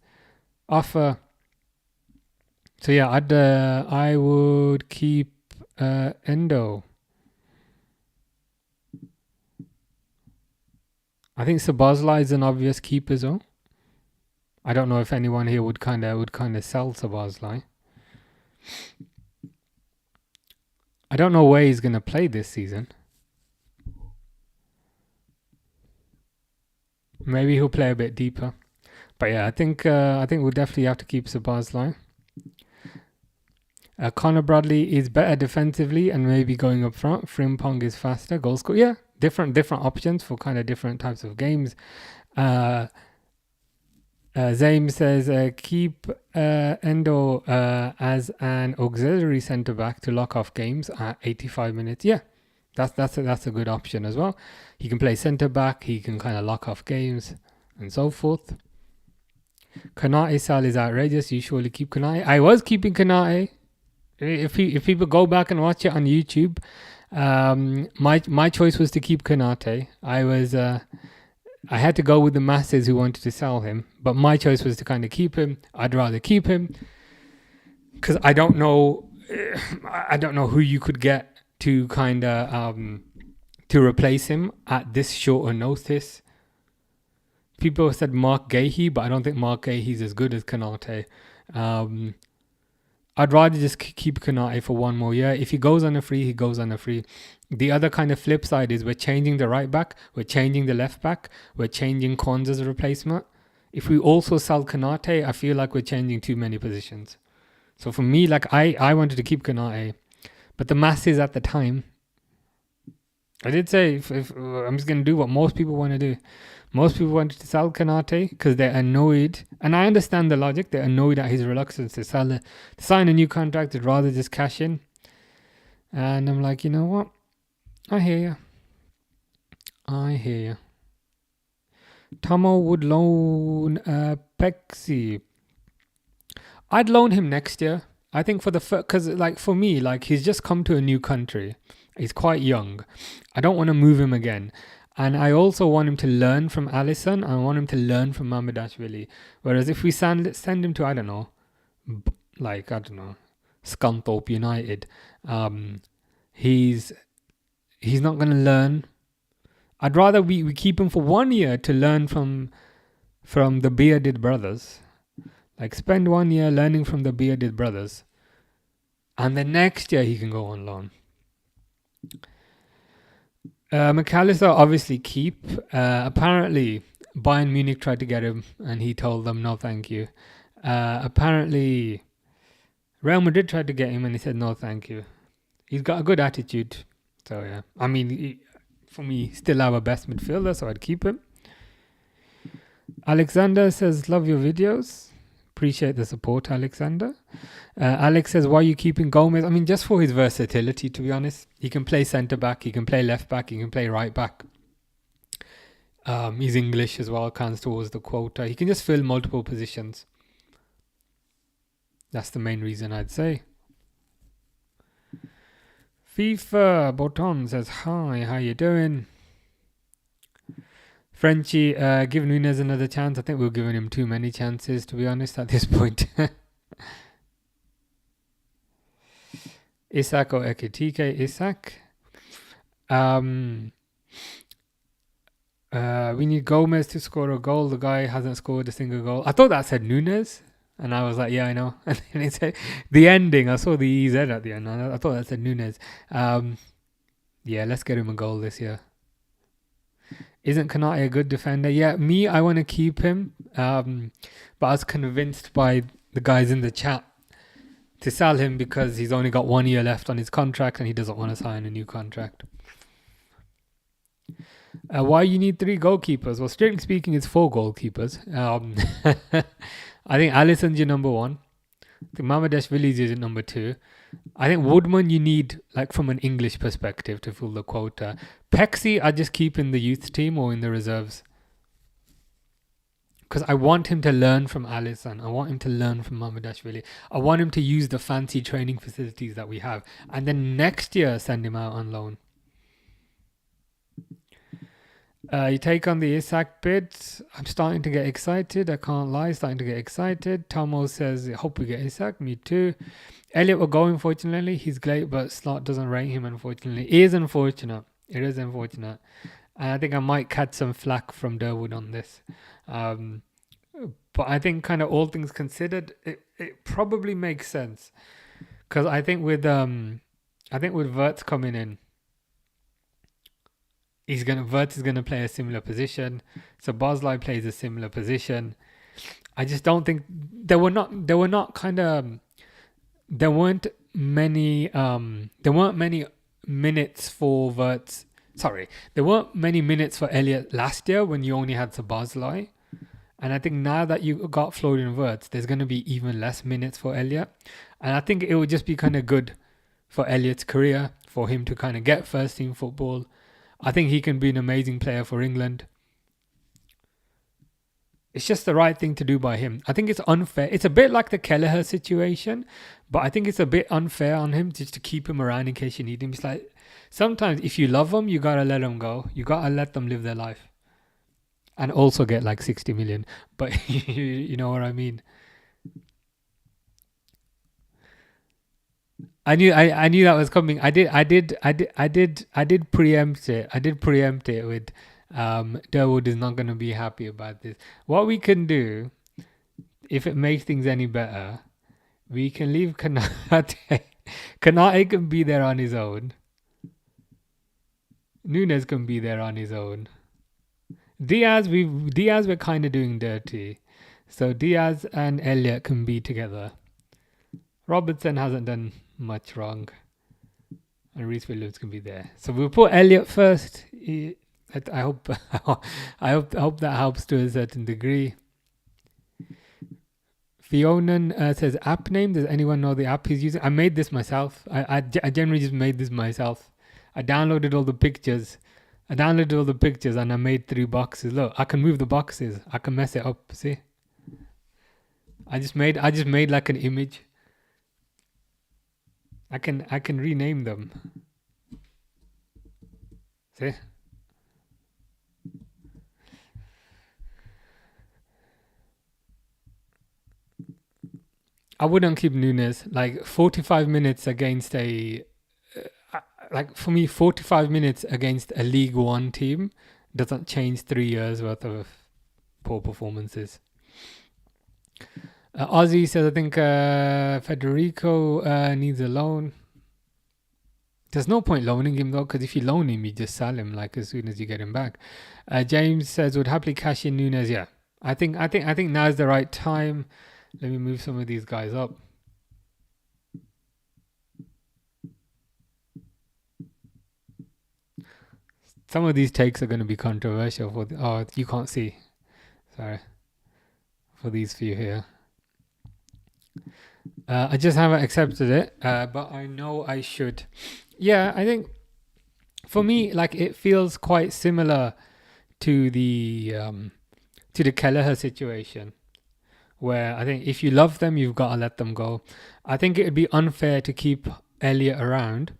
A: offer. So yeah, I would keep Endo. I think Sabazlai is an obvious keep as well. I don't know if anyone here would kind of sell Sabazlai. I don't know where he's going to play this season. Maybe he'll play a bit deeper. But yeah, I think we'll definitely have to keep Sabazlai. Connor Bradley is better defensively and maybe going up front. Frimpong is faster. Goal score. Yeah, different options for kind of different types of games. Zaim says keep Endo as an auxiliary centre back to lock off games at 85 minutes. Yeah, that's a good option as well. He can play centre back. He can kind of lock off games and so forth. Kanate Sal is outrageous. You surely keep Kanate. I was keeping Kanate. If people go back and watch it on YouTube, my choice was to keep Kanate. I had to go with the masses who wanted to sell him, but my choice was to kind of keep him. I'd rather keep him because I don't know who you could get to kind of to replace him at this short a notice. People said Mark Gahey, but I don't think Mark Gahey's as good as Kanate. I'd rather just keep Konate for one more year. If he goes on a free, he goes on a free. The other kind of flip side is we're changing the right back, we're changing the left back, we're changing Konza's replacement. If we also sell Konate, I feel like we're changing too many positions. So for me, like I wanted to keep Konate, but the masses at the time, I did say if I'm just going to do what most people want to do. Most people wanted to sell Konate because they're annoyed, and I understand the logic. They're annoyed at his reluctance to sign a new contract. They'd rather just cash in. And I'm like, you know what? I hear you. Tomo would loan Pecsi. I'd loan him next year. I think because like for me, like he's just come to a new country. He's quite young. I don't want to move him again. And I also want him to learn from Alisson. I want him to learn from Mamardashvili. Whereas if we send him to, I don't know, Scunthorpe United, he's not going to learn. I'd rather we keep him for 1 year to learn from the bearded brothers. Like spend 1 year learning from the bearded brothers. And the next year he can go on loan. McAllister obviously keep. Apparently Bayern Munich tried to get him and he told them no thank you. Apparently Real Madrid tried to get him and he said no thank you. He's got a good attitude. So yeah, I mean for me still our best midfielder, so I'd keep him. Alexander says love your videos. Appreciate the support, Alexander. Alex says, why are you keeping Gomez? I mean, just for his versatility, to be honest. He can play centre-back, he can play left-back, he can play right-back. He's English as well, counts towards the quota. He can just fill multiple positions. That's the main reason I'd say. FIFA Boton says, hi, how you doing? Frenchie, give Nunez another chance. I think we're giving him too many chances, to be honest, at this point. Isak or Ekitike? Isak. We need Gomez to score a goal. The guy hasn't scored a single goal. I thought that said Nunez. And I was like, yeah, I know. And then it said the ending. I saw the EZ at the end. I thought that said Nunez. Yeah, let's get him a goal this year. Isn't Konate a good defender? Yeah, I want to keep him. But I was convinced by the guys in the chat to sell him because he's only got 1 year left on his contract and he doesn't want to sign a new contract. Why you need 3 goalkeepers? Well, strictly speaking, it's 4 goalkeepers. I think Alisson's your number 1. I think Mamardashvili is your number 2. I think Woodman you need, like from an English perspective, to fill the quota. Pecsi I just keep in the youth team or in the reserves. Because I want him to learn from Alisson. I want him to learn from Mamardashvili. I want him to use the fancy training facilities that we have. And then next year, send him out on loan. You take on the Isak bid. I'm starting to get excited. I can't lie. Starting to get excited. Tomo says, I hope we get Isak. Me too. Elliot will go, unfortunately. He's great, but Slot doesn't rate him, unfortunately. It is unfortunate. It is unfortunate. And I think I might catch some flack from Darwin on this. But I think kind of all things considered, it probably makes sense. Because I think with Wirtz coming in, Wirtz is gonna play a similar position. So Bosley plays a similar position. I just don't think there weren't many minutes for Wirtz. Sorry, there weren't many minutes for Elliot last year when you only had Szoboszlai. And I think now that you got Florian Wirtz, there's going to be even less minutes for Elliot. And I think it would just be kind of good for Elliot's career, for him to kind of get first team football. I think he can be an amazing player for England. It's just the right thing to do by him. I think it's unfair. It's a bit like the Kelleher situation, but I think it's a bit unfair on him just to keep him around in case you need him. It's like, sometimes if you love them, you got to let them go. You got to let them live their life. And also get like 60 million. But you know what I mean? I knew that was coming. I did preempt it. I did preempt it with Durwood is not going to be happy about this. What we can do, if it makes things any better, We can leave Kanate. Kanate can be there on his own. Nunez can be there on his own. Diaz, we're kind of doing dirty. So Diaz and Elliot can be together. Robertson hasn't done much wrong. And Reece Williams can be there. So we'll put Elliot first. I hope I hope that helps to a certain degree. Fionan says app name. Does anyone know the app he's using? I made this myself. I generally just made this myself. I downloaded all the pictures. And I made 3 boxes. Look, I can move the boxes. I can mess it up. See? I just made like an image. I can rename them. See? I wouldn't keep Nunez. Like 45 minutes against for me, 45 minutes against a League One team doesn't change 3 years worth of poor performances. Ozzy says, I think Federico needs a loan. There's no point loaning him though, because if you loan him, you just sell him like as soon as you get him back. James says would happily cash in Nunez. Yeah, I think now's the right time. Let me move some of these guys up. Some of these takes are going to be controversial. You can't see. Sorry. For these few here. I just haven't accepted it, but I know I should. Yeah, I think for me, like it feels quite similar to the Kelleher situation, where I think if you love them, you've got to let them go. I think it would be unfair to keep Elliot around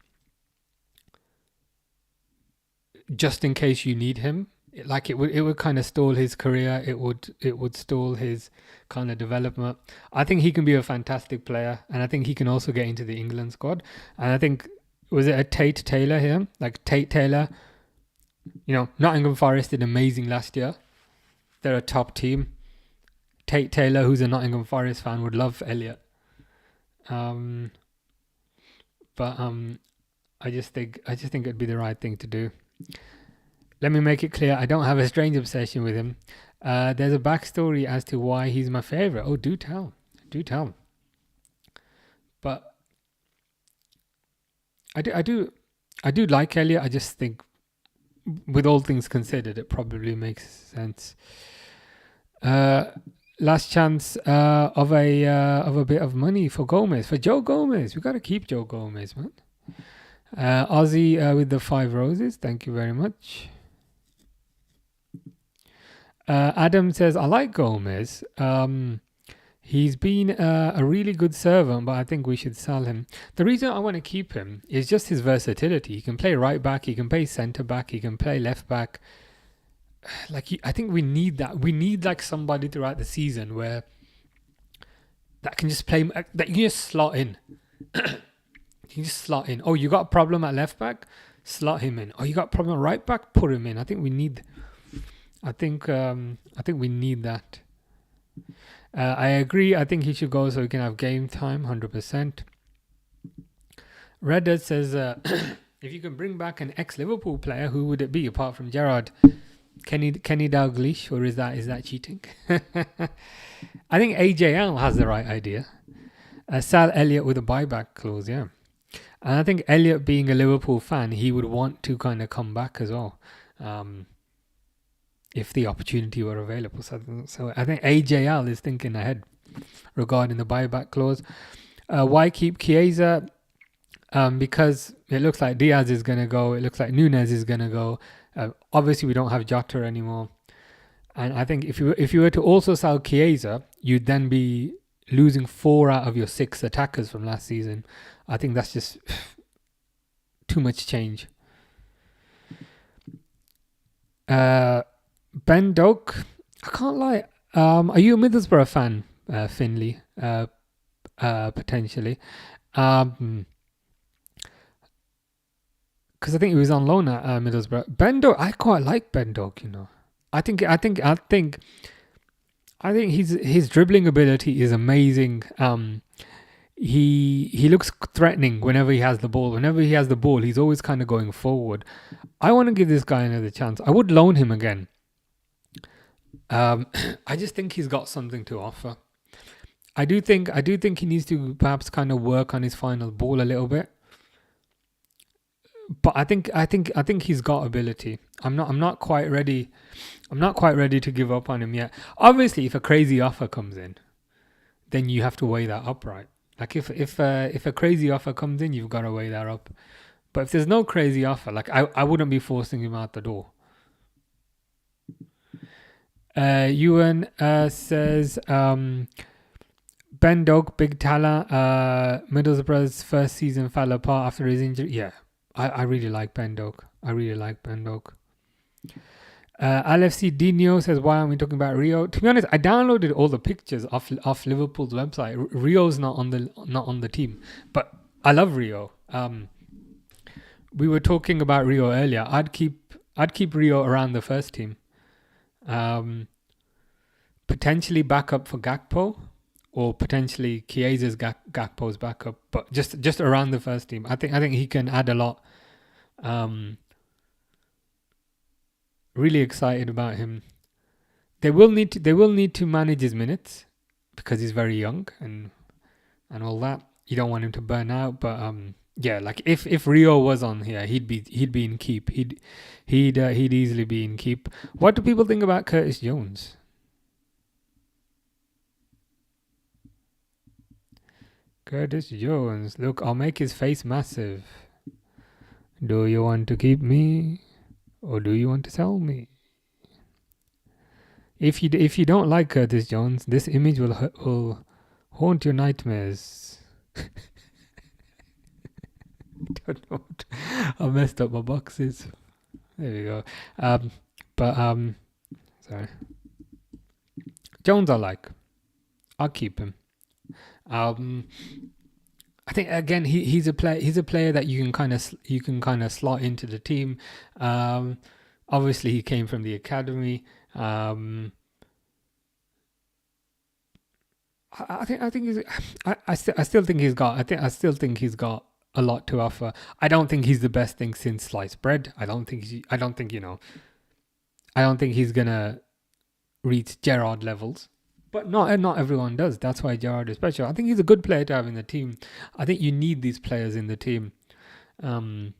A: just in case you need him. Like it would kind of stall his career. It would stall his kind of development. I think he can be a fantastic player, and I think he can also get into the England squad. And I think, was it a Tate Taylor here? Like Tate Taylor, Nottingham Forest did amazing last year. They're a top team. Tate Taylor, who's a Nottingham Forest fan, would love Elliot. I just think it'd be the right thing to do. Let me make it clear, I don't have a strange obsession with him. There's a backstory as to why he's my favourite. Oh, do tell. But I do like Elliot. I just think, with all things considered, it probably makes sense. Last chance of a bit of money for Gomez, for Joe Gomez. We got to keep Joe Gomez, man. Ozzy with the 5 roses. Thank you very much. Adam says, I like Gomez. He's been a really good servant, but I think we should sell him. The reason I want to keep him is just his versatility. He can play right back, he can play centre back, he can play left back. I think we need that. We need like somebody throughout the season where that can just play, that you can just slot in. Oh, you got a problem at left back? Slot him in. Oh, you got a problem at right back? Put him in. I think we need that. I agree. I think he should go so he can have game time, 100%. Reddit says, if you can bring back an ex-Liverpool player, who would it be apart from Gerrard? Kenny Dalglish, or is that cheating? I think AJL has the right idea. Sal Elliot with a buyback clause, yeah. And I think Elliot, being a Liverpool fan, he would want to kind of come back as well, if the opportunity were available. So I think AJL is thinking ahead regarding the buyback clause. Why keep Chiesa? Because it looks like Diaz is going to go. It looks like Nunez is going to go. Obviously, we don't have Jota anymore. And I think if you were to also sell Chiesa, you'd then be losing 4 out of your 6 attackers from last season. I think that's just too much change. Ben Doak, I can't lie. Are you a Middlesbrough fan, Finley? Potentially. Because I think he was on loan at Middlesbrough. Ben Doak, I quite like Ben Doak, I think his dribbling ability is amazing. he looks threatening whenever he has the ball. Whenever he has the ball, he's always kind of going forward. I want to give this guy another chance. I would loan him again. I just think he's got something to offer. I do think he needs to perhaps kind of work on his final ball a little bit. But I think he's got ability. I'm not quite ready. I'm not quite ready to give up on him yet. Obviously, if a crazy offer comes in, then you have to weigh that up, right? Like if a crazy offer comes in, you've got to weigh that up. But if there's no crazy offer, like I wouldn't be forcing him out the door. Ewan says Ben Doak, big talent. Middlesbrough's first season fell apart after his injury. Yeah, I really like Ben Doak. LFC Dino says, why aren't we talking about Rio? To be honest, I downloaded all the pictures off Liverpool's website. Rio's not on the team, but I love Rio. We were talking about Rio earlier. I'd keep Rio around the first team. Potentially backup for Gakpo, or potentially Chiesa's Gakpo's backup, but just around the first team. I think he can add a lot. Really excited about him. They will need to manage his minutes because he's very young and all that. You don't want him to burn out, but yeah, like if Rio was on here, he'd be in keep. He'd easily be in keep. What do people think about Curtis Jones? Curtis Jones, look, I'll make his face massive. Do you want to keep me? Or do you want to sell me? If you don't like Curtis Jones, this image will haunt your nightmares. Don't know. I messed up my boxes. There we go. Sorry. Jones I like. I'll keep him. I think again he's a player that you can kind of slot into the team. Obviously he came from the academy. I still think he's got a lot to offer. I don't think he's the best thing since sliced bread. I don't think he's gonna reach Gerrard levels. But not everyone does. That's why Gerrard is special. I think he's a good player to have in the team. I think you need these players in the team. And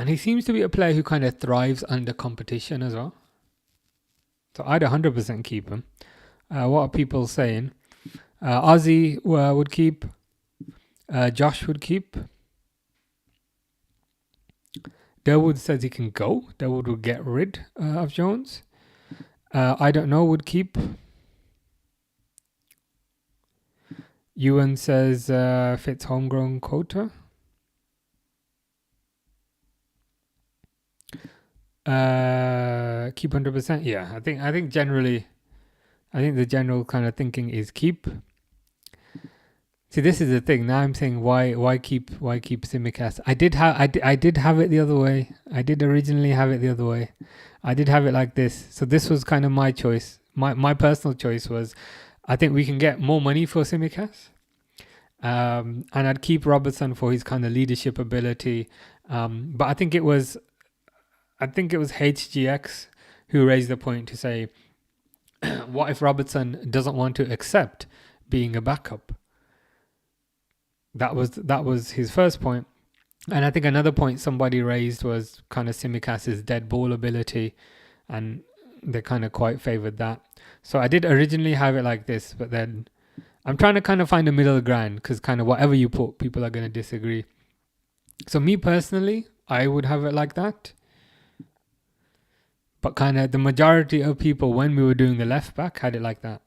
A: he seems to be a player who kind of thrives under competition as well. So I'd 100% keep him. What are people saying? Ozzy would keep. Josh would keep. Derwood says he can go. Derwood would get rid of Jones. I don't know would keep. Ewan says fits homegrown quota. Keep 100%. Yeah, I think generally, the general kind of thinking is keep. See, this is the thing. Now I'm saying why keep Tsimikas. I did have it the other way. I did originally have it the other way. I did have it like this. So this was kind of my choice. My personal choice was, I think we can get more money for Tsimikas. And I'd keep Robertson for his kind of leadership ability. But I think it was HGX who raised the point to say, what if Robertson doesn't want to accept being a backup? That was his first point. And I think another point somebody raised was kind of Simicas's dead ball ability, and they kind of quite favoured that. So I did originally have it like this, but then I'm trying to kind of find a middle ground, because kind of whatever you put, people are going to disagree. So me personally, I would have it like that. But kind of the majority of people, when we were doing the left back, had it like that.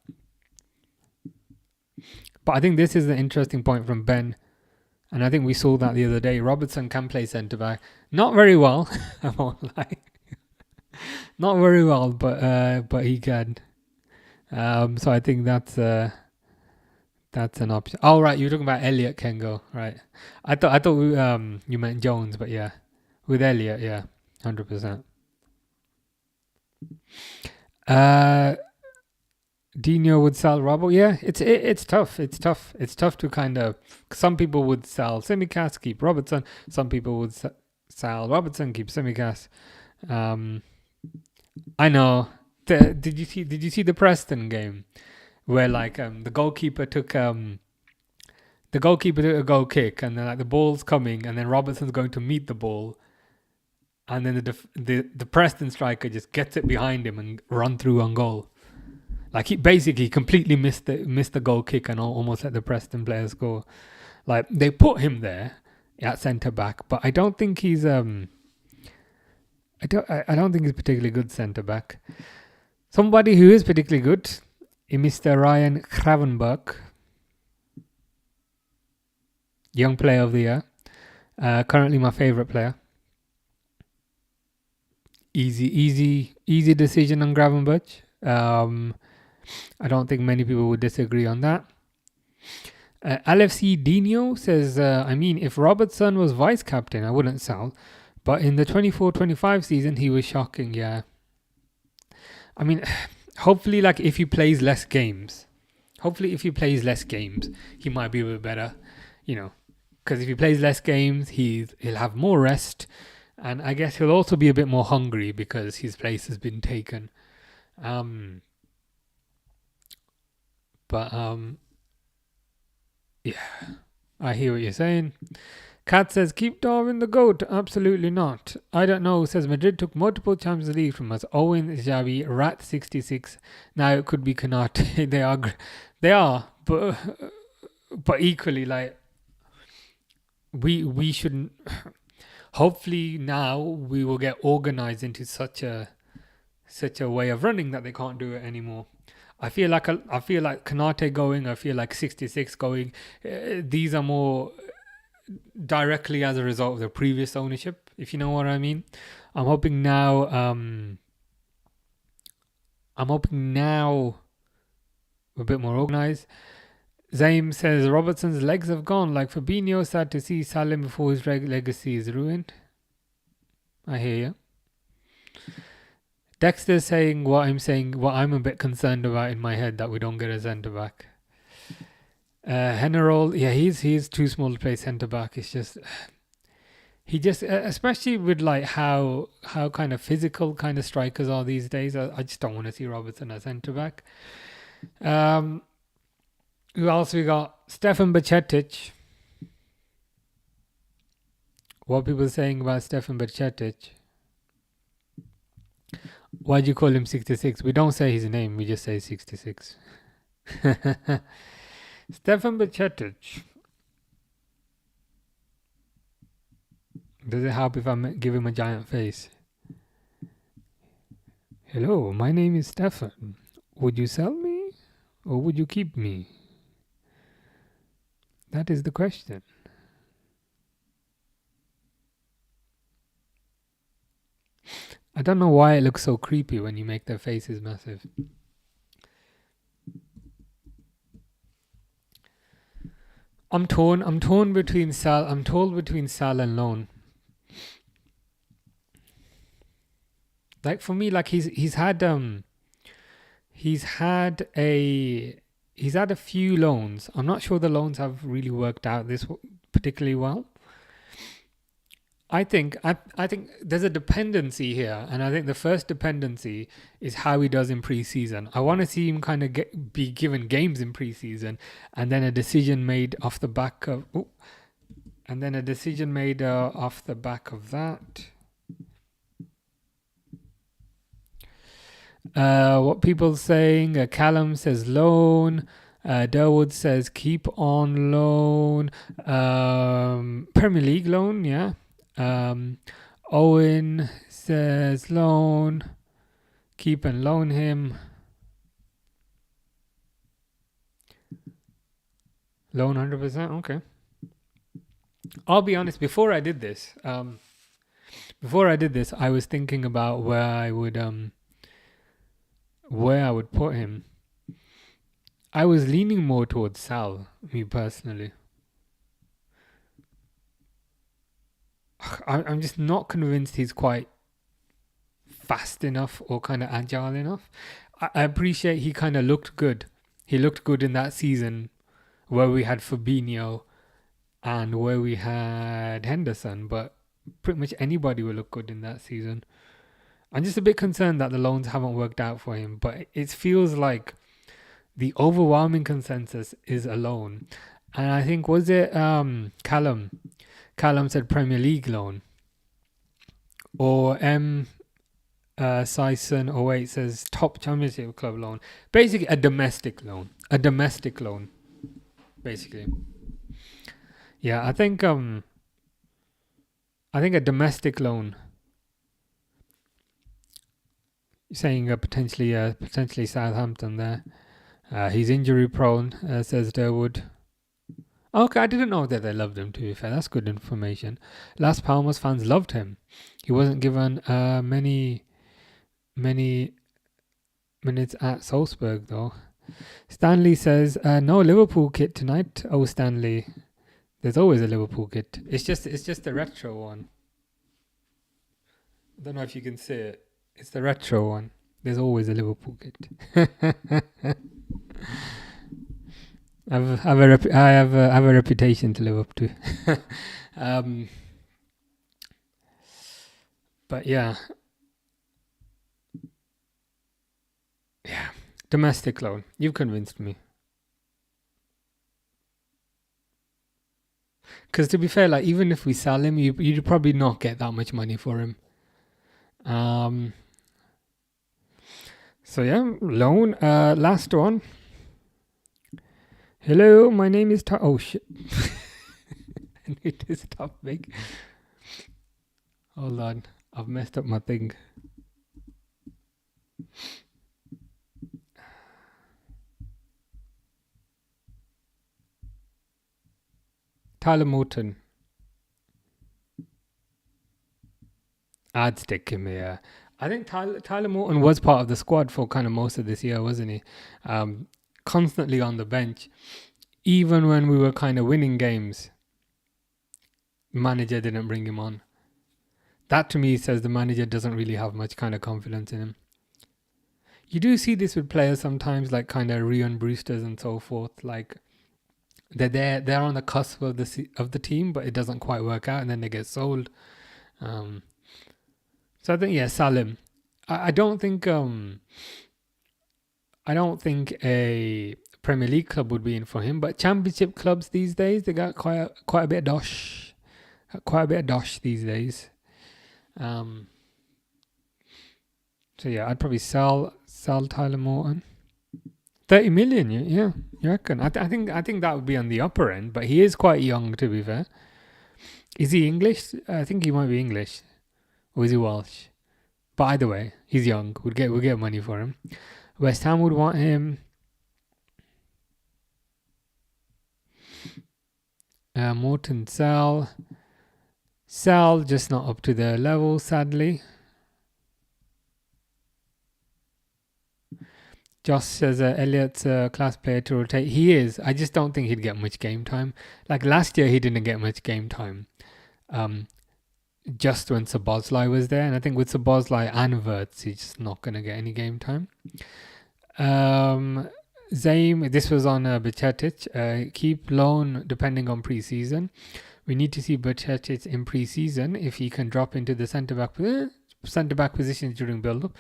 A: But I think this is the interesting point from Ben. And I think we saw that the other day. Robertson can play centre-back. Not very well, I won't lie. Not very well, but he can. So I think that's an option. Oh, right, you were talking about Elliot can go, right? I thought you meant Jones, but yeah. With Elliot, yeah, 100%. Dino would sell Robbo. Yeah, it's tough. It's tough. It's tough to kind of. Some people would sell Simicast, keep Robertson. Some people would sell Robertson, keep Simicast. I know. Did you see the Preston game where like the goalkeeper took a goal kick, and then like the ball's coming, and then Robertson's going to meet the ball, and then the Preston striker just gets it behind him and run through on goal. Like he basically completely missed the goal kick and almost let the Preston player score. Like they put him there at centre back, but I don't think he's I don't think he's particularly good centre back. Somebody who is particularly good is Mr. Ryan Gravenberch, young player of the year. Currently my favourite player. Easy decision on Gravenberch. I don't think many people would disagree on that. LFC Dino says, I mean, if Robertson was vice captain, I wouldn't sell. But in the 24-25 season, he was shocking, yeah. I mean, hopefully, like, if he plays less games, he might be a bit better, you know. Because if he plays less games, he'll have more rest. And I guess he'll also be a bit more hungry because his place has been taken. Yeah, I hear what you're saying. Kat says, keep Darwin the GOAT. Absolutely not. I don't know. Says Madrid took multiple Champions League from us. Owen, Xavi, Rat 66. Now it could be Kanate. They are, but equally, like, we shouldn't. Hopefully now we will get organized into such a way of running that they can't do it anymore. I feel like Kanate going. I feel like 66 going. These are more directly as a result of the previous ownership, if you know what I mean. I'm hoping now. A bit more organized. Zaim says Robertson's legs have gone. Like Fabinho, sad to see Salim before his legacy is ruined. I hear you. Dexter's saying what I'm a bit concerned about in my head, that we don't get a centre back. Hennerol, yeah, he's too small to play centre back. It's just especially with like how kind of physical kind of strikers are these days. I just don't want to see Robertson as centre back. Who else we got? Stefan Bajcetic. What people are saying about Stefan Bajcetic? Why do you call him 66? We don't say his name, we just say 66. Stefan Bajcetic. Does it help if I give him a giant face? Hello, my name is Stefan. Would you sell me or would you keep me? That is the question. I don't know why it looks so creepy when you make their faces massive. I'm torn between Sal and loan. Like for me, like he's had a few loans. I'm not sure the loans have really worked out this particularly well. I think there's a dependency here, and I think the first dependency is how he does in pre-season. I want to see him kind of be given games in pre-season, and then a decision made off the back of, that. What people saying? Callum says loan. Durwood says keep on loan. Premier League loan, yeah. Owen says loan. Keep and loan him. Loan 100%. Okay. I'll be honest. Before I did this, I was thinking about where I would put him. I was leaning more towards Sal, me personally. I'm just not convinced he's quite fast enough or kind of agile enough. I appreciate he kind of looked good. He looked good in that season where we had Fabinho and where we had Henderson, but pretty much anybody will look good in that season. I'm just a bit concerned that the loans haven't worked out for him, but it feels like the overwhelming consensus is a loan. And I think, was it Callum? Callum said Premier League loan. Or Sison 08 says top championship club loan. Basically a domestic loan. A domestic loan. Basically. Yeah, I think a domestic loan. Saying potentially Southampton there. He's injury prone, says Durwood. Okay, I didn't know that they loved him, to be fair. That's good information. Las Palmas fans loved him. He wasn't given many minutes at Salzburg, though. Stanley says, no Liverpool kit tonight. Oh, Stanley. There's always a Liverpool kit. It's just the retro one. I don't know if you can see it. It's the retro one. There's always a Liverpool kit. I have a reputation to live up to. But yeah, domestic loan. You've convinced me. Because to be fair, like even if we sell him, you'd probably not get that much money for him. So yeah, loan. Last one. Hello, my name is oh shit. I need to stop big. Hold on, I've messed up my thing. Tyler Morton. I'd stick him here. I think Tyler Morton was part of the squad for kind of most of this year, wasn't he? Constantly on the bench. Even when we were kind of winning games, the manager didn't bring him on. That to me says the manager doesn't really have much kind of confidence in him. You do see this with players sometimes, like kind of Ryan Brewsters and so forth. Like they're on the cusp of the team, but it doesn't quite work out, and then they get sold. So I think Salim. I don't think a Premier League club would be in for him, but Championship clubs these days, they got quite a bit of dosh. Quite a bit of dosh these days. So yeah, I'd probably sell Tyler Morton. 30 million, yeah, you reckon? I think that would be on the upper end, but he is quite young, to be fair. Is he English? I think he might be English, or is he Welsh? But either way, he's young. We'll get money for him. West Ham would want him. Morton sell, just not up to their level, sadly. Josh says Elliot's a class player to rotate. He is. I just don't think he'd get much game time. Like last year, he didn't get much game time. Just when Szoboszlai was there. And I think with Szoboszlai and Wirtz, he's just not going to get any game time. Zaim, this was on Bajcetic. Keep loan depending on pre-season. We need to see Bajcetic in pre-season if he can drop into the centre-back positions during build-up.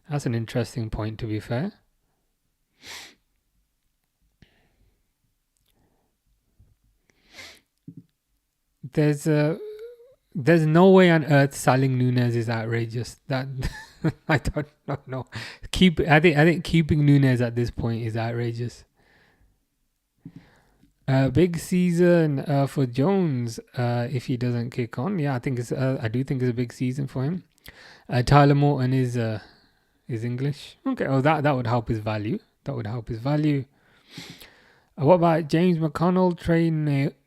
A: That's an interesting point, to be fair. There's no way on earth selling Nunez is outrageous. That I don't know. I think keeping Nunez at this point is outrageous. Big season for Jones if he doesn't kick on. Yeah, I do think it's a big season for him. Tyler Morton is English. Okay, that would help his value. What about James McConnell,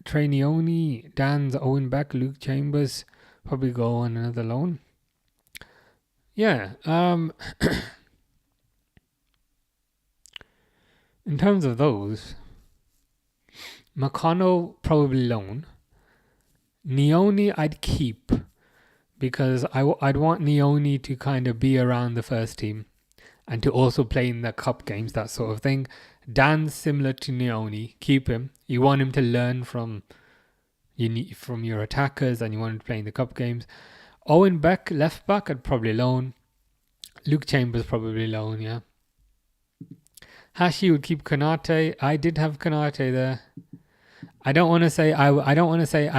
A: Trainioni, Dan's Owen Beck, Luke Chambers? Probably go on another loan. Yeah. In terms of those, McConnell probably loan. Nioni I'd keep because I'd want Nioni to kind of be around the first team. and to also play in the cup games, that sort of thing. Dan's similar to Neoni. Keep him. You want him to learn from your attackers, and you want him to play in the cup games. Owen Beck, left back, I'd probably loan. Luke Chambers probably loan, yeah. Hashi would keep Konate. I did have Konate there. I don't want to say I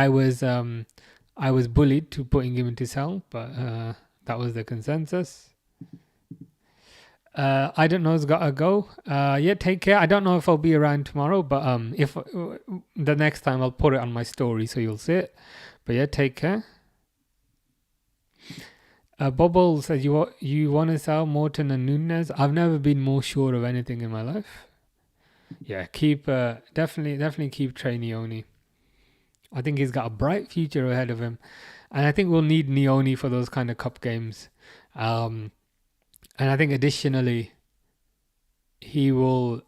A: was bullied to putting him into sell, but that was the consensus. I don't know has got to go. Yeah, take care. I don't know if I'll be around tomorrow, but if the next time I'll put it on my story so you'll see it. But yeah, take care. Bubble says you want to sell Morton and Nunez. I've never been more sure of anything in my life. Yeah, keep definitely keep Trey Neoni. I think he's got a bright future ahead of him, and I think we'll need Neoni for those kind of cup games. And I think additionally, he will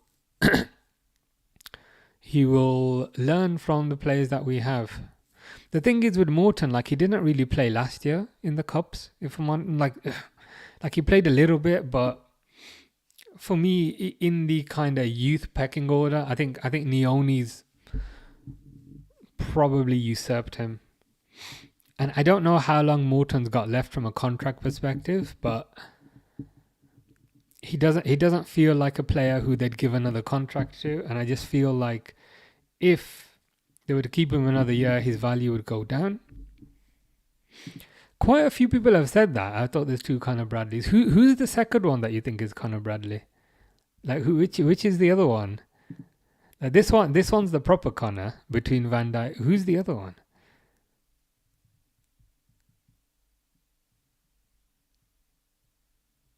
A: learn from the players that we have. The thing is with Morton, like he didn't really play last year in the cups. If I'm on, like he played a little bit, but for me, in the kind of youth pecking order, I think Neoni's probably usurped him. And I don't know how long Morton's got left from a contract perspective, but he doesn't feel like a player who they'd give another contract to, and I just feel like if they were to keep him another year, his value would go down. Quite a few people have said that. I thought there's two Conor Bradleys. Who's the second one that you think is Conor Bradley? Like which is the other one? Like this one's the proper Conor between Van Dijk. Who's the other one?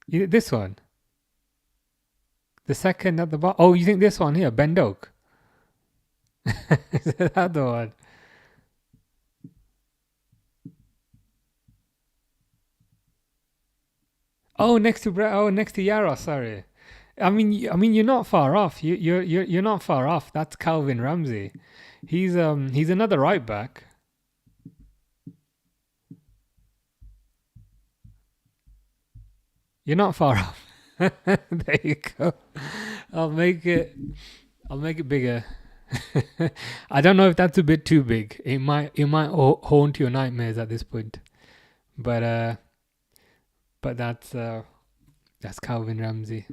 A: This one. The second at the bottom. Oh, you think this one here, Ben Doak? Is that the other one? Oh, next to Yaros. Sorry. I mean, you're not far off. You're not far off. That's Calvin Ramsey. He's another right back. You're not far off. There you go. I'll make it bigger. I don't know if that's a bit too big. It might haunt your nightmares at this point. But that's Calvin Ramsey.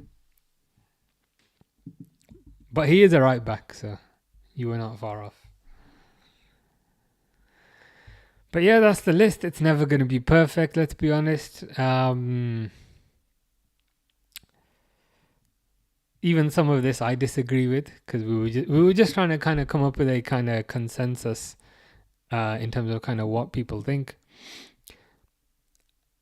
A: But he is a right back, so you were not far off. But yeah, that's the list. It's never going to be perfect, let's be honest. Even some of this I disagree with, because we were just trying to kind of come up with a kind of consensus in terms of kind of what people think.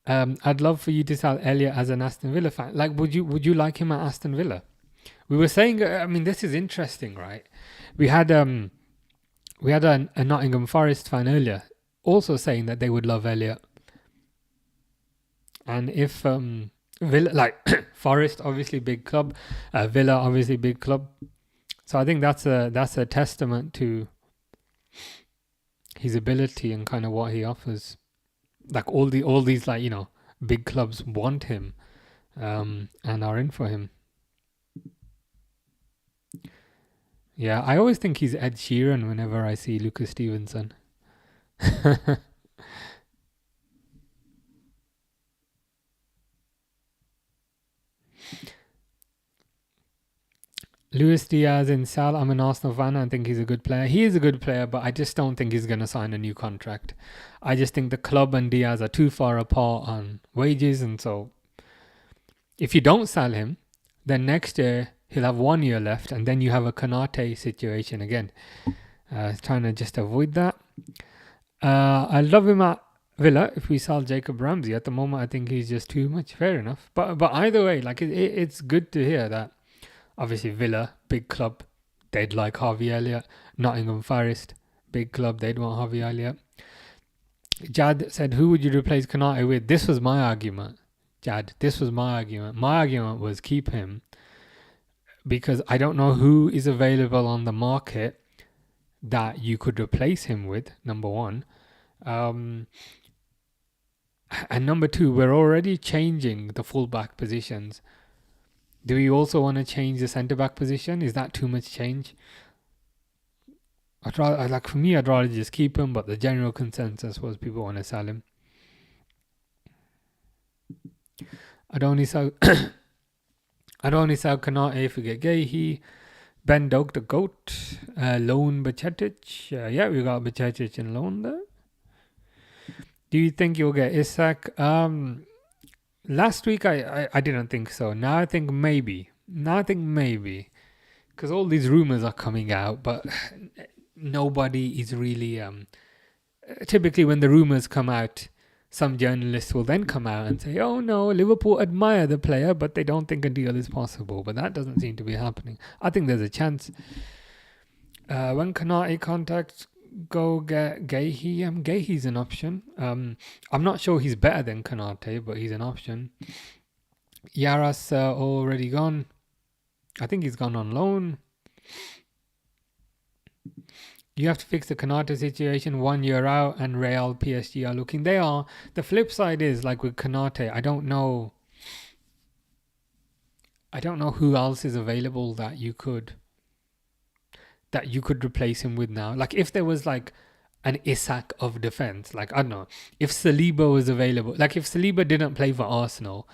A: I'd love for you to sell Elliot as an Aston Villa fan. Like, would you like him at Aston Villa? We were saying, I mean, this is interesting, right? We had a Nottingham Forest fan earlier also saying that they would love Elliot, and if Villa, like Forest, obviously big club, Villa, obviously big club. So I think that's a testament to his ability and kind of what he offers. Like all these like, you know, big clubs want him, and are in for him. Yeah, I always think he's Ed Sheeran whenever I see Lucas Stevenson. Luis Diaz in Sal. I'm an Arsenal fan. I think he's a good player. He is a good player, but I just don't think he's going to sign a new contract. I just think the club and Diaz are too far apart on wages, and so if you don't sell him, then next year he'll have 1 year left, and then you have a Konate situation again. Trying to just avoid that. I love him at Villa if we sell Jacob Ramsey. At the moment, I think he's just too much. Fair enough. But either way, like it's good to hear that. Obviously, Villa, big club, they'd like Harvey Elliott. Nottingham Forest, big club, they'd want Harvey Elliott. Jad said, who would you replace Konate with? This was my argument, Jad. This was my argument. My argument was keep him, because I don't know who is available on the market that you could replace him with, number one. And number two, we're already changing the fullback positions. Do we also want to change the centre-back position? Is that too much change? For me, I'd rather just keep him, but the general consensus was people want to sell him. I'd only sell Kanate if we get Gehi. Ben Doak the GOAT. Loan Bacetic. Yeah, we got Bacetic in loan there. Do you think you'll get Isak? Last week I didn't think so. Now I think maybe. Because all these rumours are coming out, but nobody is really... typically when the rumours come out, some journalists will then come out and say, oh no, Liverpool admire the player, but they don't think a deal is possible. But that doesn't seem to be happening. I think there's a chance. When Kanate contacts, go get Gehi. Gehi's an option. I'm not sure he's better than Kanate, but he's an option. Yaras already gone. I think he's gone on loan. You have to fix the Kanate situation 1 year out, and Real PSG are looking. They are. The flip side is, like with Kanate, I don't know who else is available that you could replace him with now. Like if there was like an Isak of defense, like I don't know, if Saliba was available, like if Saliba didn't play for Arsenal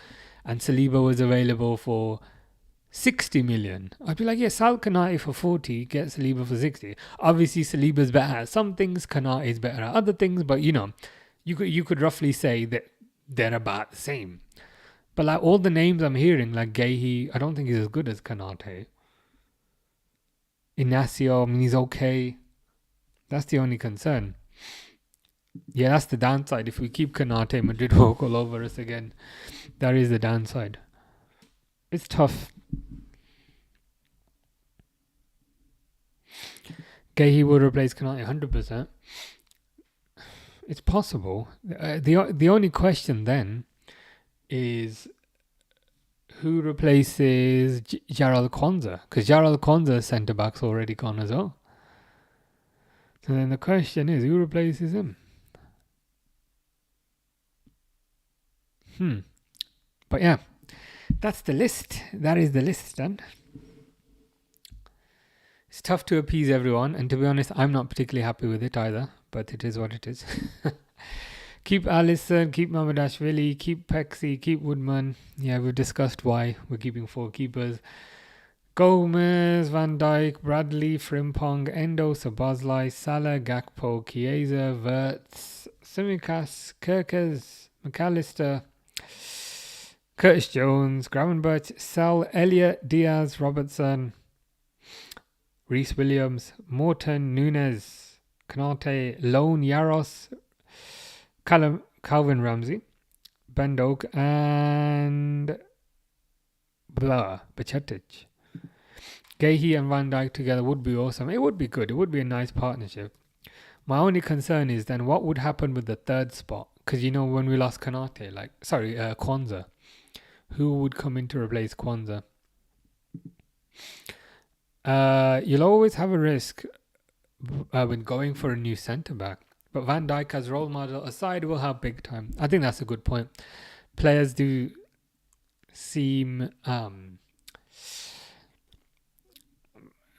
A: and Saliba was available for 60 million, I'd be like, yeah, sell Kanate for 40, get Saliba for 60. Obviously Saliba's better at some things, Kanate is better at other things, but you could roughly say that they're about the same. But like all the names I'm hearing, like Gehi, I don't think he's as good as Kanate. Inacio, I mean, he's okay. That's the only concern. Yeah, that's the downside. If we keep Kanate, Madrid walk all over us again. That is the downside. It's tough. Gehi will replace Kanate 100%. It's possible. The only question then is who replaces Jarrell Kwanzaa? Because Jarrell Kwanzaa's centre-back's already gone as well. So then the question is, who replaces him? But yeah, that's the list. That is the list done. It's tough to appease everyone, and to be honest, I'm not particularly happy with it either, but it is what it is. Keep Alisson, keep Mamadashvili, keep Pecsi, keep Woodman. Yeah, we've discussed why we're keeping 4 keepers. Gomez, Van Dijk, Bradley, Frimpong, Endo, Szoboszlai, Salah, Gakpo, Chiesa, Wirtz, Tsimikas, Kirkes, McAllister, Curtis Jones, Gravenberch, Sell, Elliot, Diaz, Robertson, Reece Williams, Morton, Nunez, Kanate, Lone, Yaros, Calvin Ramsey, Ben Doak, and Bacetic. Gehi and Van Dijk together would be awesome. It would be good. It would be a nice partnership. My only concern is then what would happen with the third spot? Because when we lost Kanate, Kwanzaa, who would come in to replace Kwanzaa? You'll always have a risk when going for a new centre-back. But Van Dijk as role model aside will have big time. I think that's a good point. Players do seem...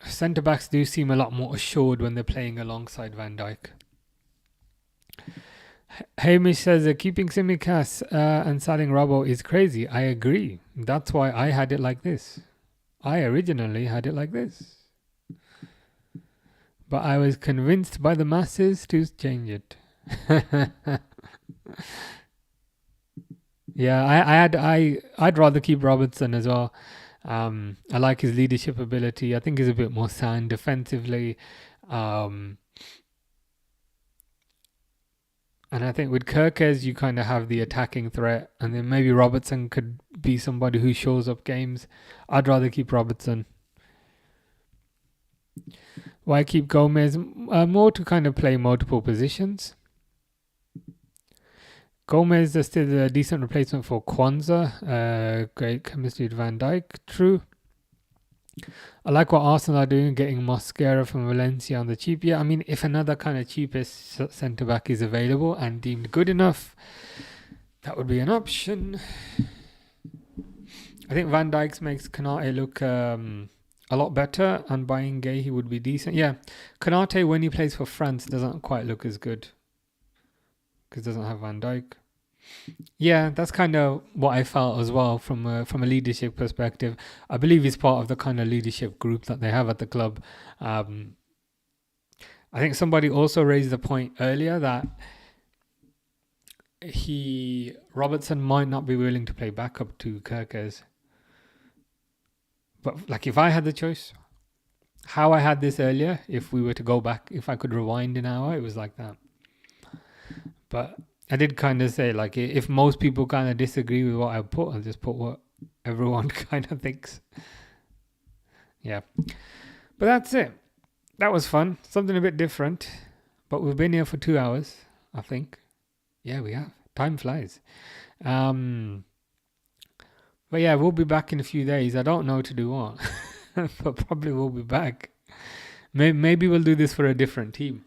A: centre-backs do seem a lot more assured when they're playing alongside Van Dijk. Hamish says keeping Tsimikas and selling Robbo is crazy. I agree. That's why I had it like this. I originally had it like this. But I was convinced by the masses to change it. Yeah, I'd rather keep Robertson as well. I like his leadership ability. I think he's a bit more sound defensively. And I think with Kirkes, you kind of have the attacking threat. And then maybe Robertson could be somebody who shows up games. I'd rather keep Robertson. Why keep Gomez? More to kind of play multiple positions. Gomez is still a decent replacement for Kwanzaa. Great chemistry with Van Dijk. True. I like what Arsenal are doing, getting Mosquera from Valencia on the cheap. Yeah, I mean, if another kind of cheapest centre-back is available and deemed good enough, that would be an option. I think Van Dijk makes Konate look a lot better, and buying Gay, he would be decent. Yeah, Konate, when he plays for France, doesn't quite look as good because doesn't have Van Dijk. Yeah, that's kind of what I felt as well from a leadership perspective. I believe he's part of the kind of leadership group that they have at the club. I think somebody also raised the point earlier that Robertson might not be willing to play backup to Kirkes. But like, if I had the choice, how I had this earlier, if we were to go back, if I could rewind an hour, it was like that. But I did kind of say, like, if most people kind of disagree with what I put, I'll just put what everyone kind of thinks. Yeah. But that's it. That was fun. Something a bit different. But we've been here for 2 hours, I think. Yeah, we have. Time flies. But yeah, we'll be back in a few days. I don't know to do what. But probably we'll be back. Maybe we'll do this for a different team.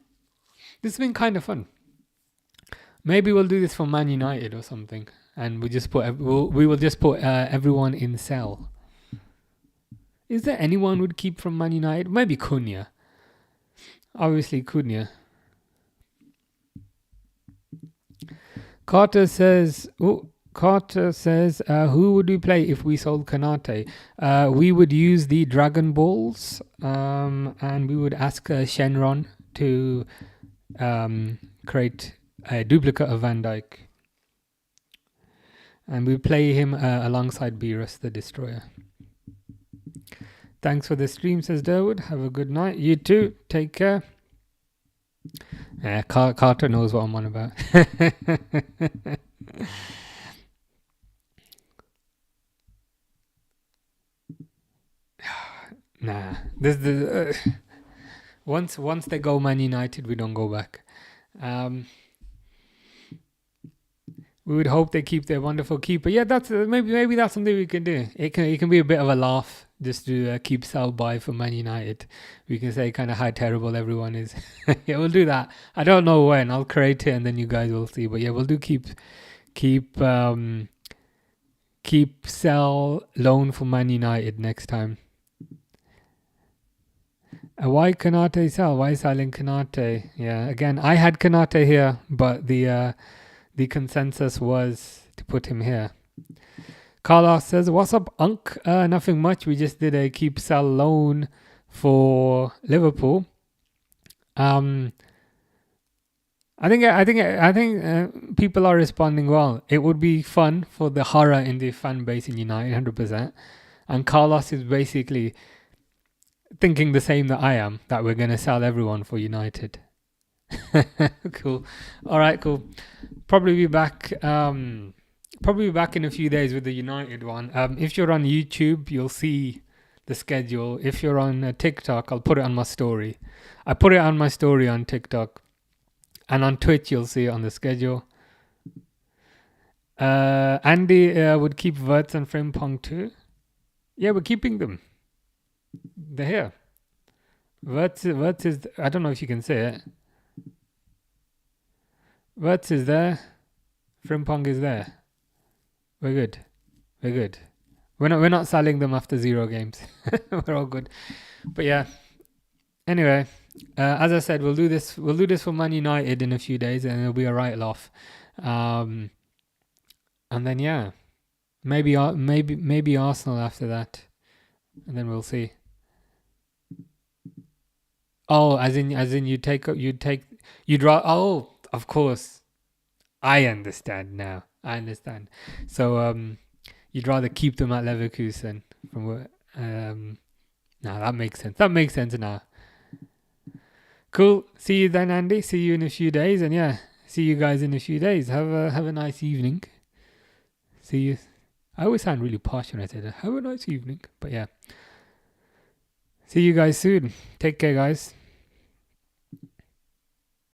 A: This has been kind of fun. Maybe we'll do this for Man United or something, and we will just put everyone in cell. Is there anyone would keep from Man United? Maybe Cunha. Obviously Cunha. Carter says, who would we play if we sold Konate? We would use the Dragon Balls, and we would ask Shenron to create a duplicate of Van Dijk. And we play him alongside Beerus, the Destroyer. Thanks for the stream, says Durwood. Have a good night. You too. Take care. Carter knows what I'm on about. Nah. Once they go Man United, we don't go back. We would hope they keep their wonderful keeper. Yeah, that's maybe that's something we can do. It can be a bit of a laugh just to keep Sal by for Man United. We can say kind of how terrible everyone is. Yeah, we'll do that. I don't know when. I'll create it and then you guys will see. But yeah, we'll do keep Sal loan for Man United next time. Why Konate sell? Why selling Konate? Yeah, again, I had Konate here, but the consensus was to put him here. Carlos says, "What's up, Unk? Nothing much. We just did a keep sell loan for Liverpool. I think people are responding well. It would be fun for the horror in the fan base in United, 100%. And Carlos is basically thinking the same that I am, that we're going to sell everyone for United." Cool. All right, cool. Probably be back in a few days with the United one. If you're on YouTube, you'll see the schedule. If you're on TikTok, I'll put it on my story. I put it on my story on TikTok. And on Twitch, you'll see it on the schedule. Andy would keep Verts and Frimpong too. Yeah, we're keeping them. They're here. Verts is, I don't know if you can see it. Verts is there. Frimpong is there. We're good. We're not selling them after 0 games. We're all good. But yeah. Anyway, as I said, we'll do this for Man United in a few days, and it'll be a right laugh. And then yeah, maybe Arsenal after that, and then we'll see. Oh, as in you'd draw. Oh, of course, I understand now. So you'd rather keep them at Leverkusen from what? Nah, that makes sense. That makes sense now. Cool. See you then, Andy. See you in a few days, and yeah, see you guys in a few days. Have a nice evening. See you. I always sound really posh when I say that. Have a nice evening. But yeah. See you guys soon. Take care, guys.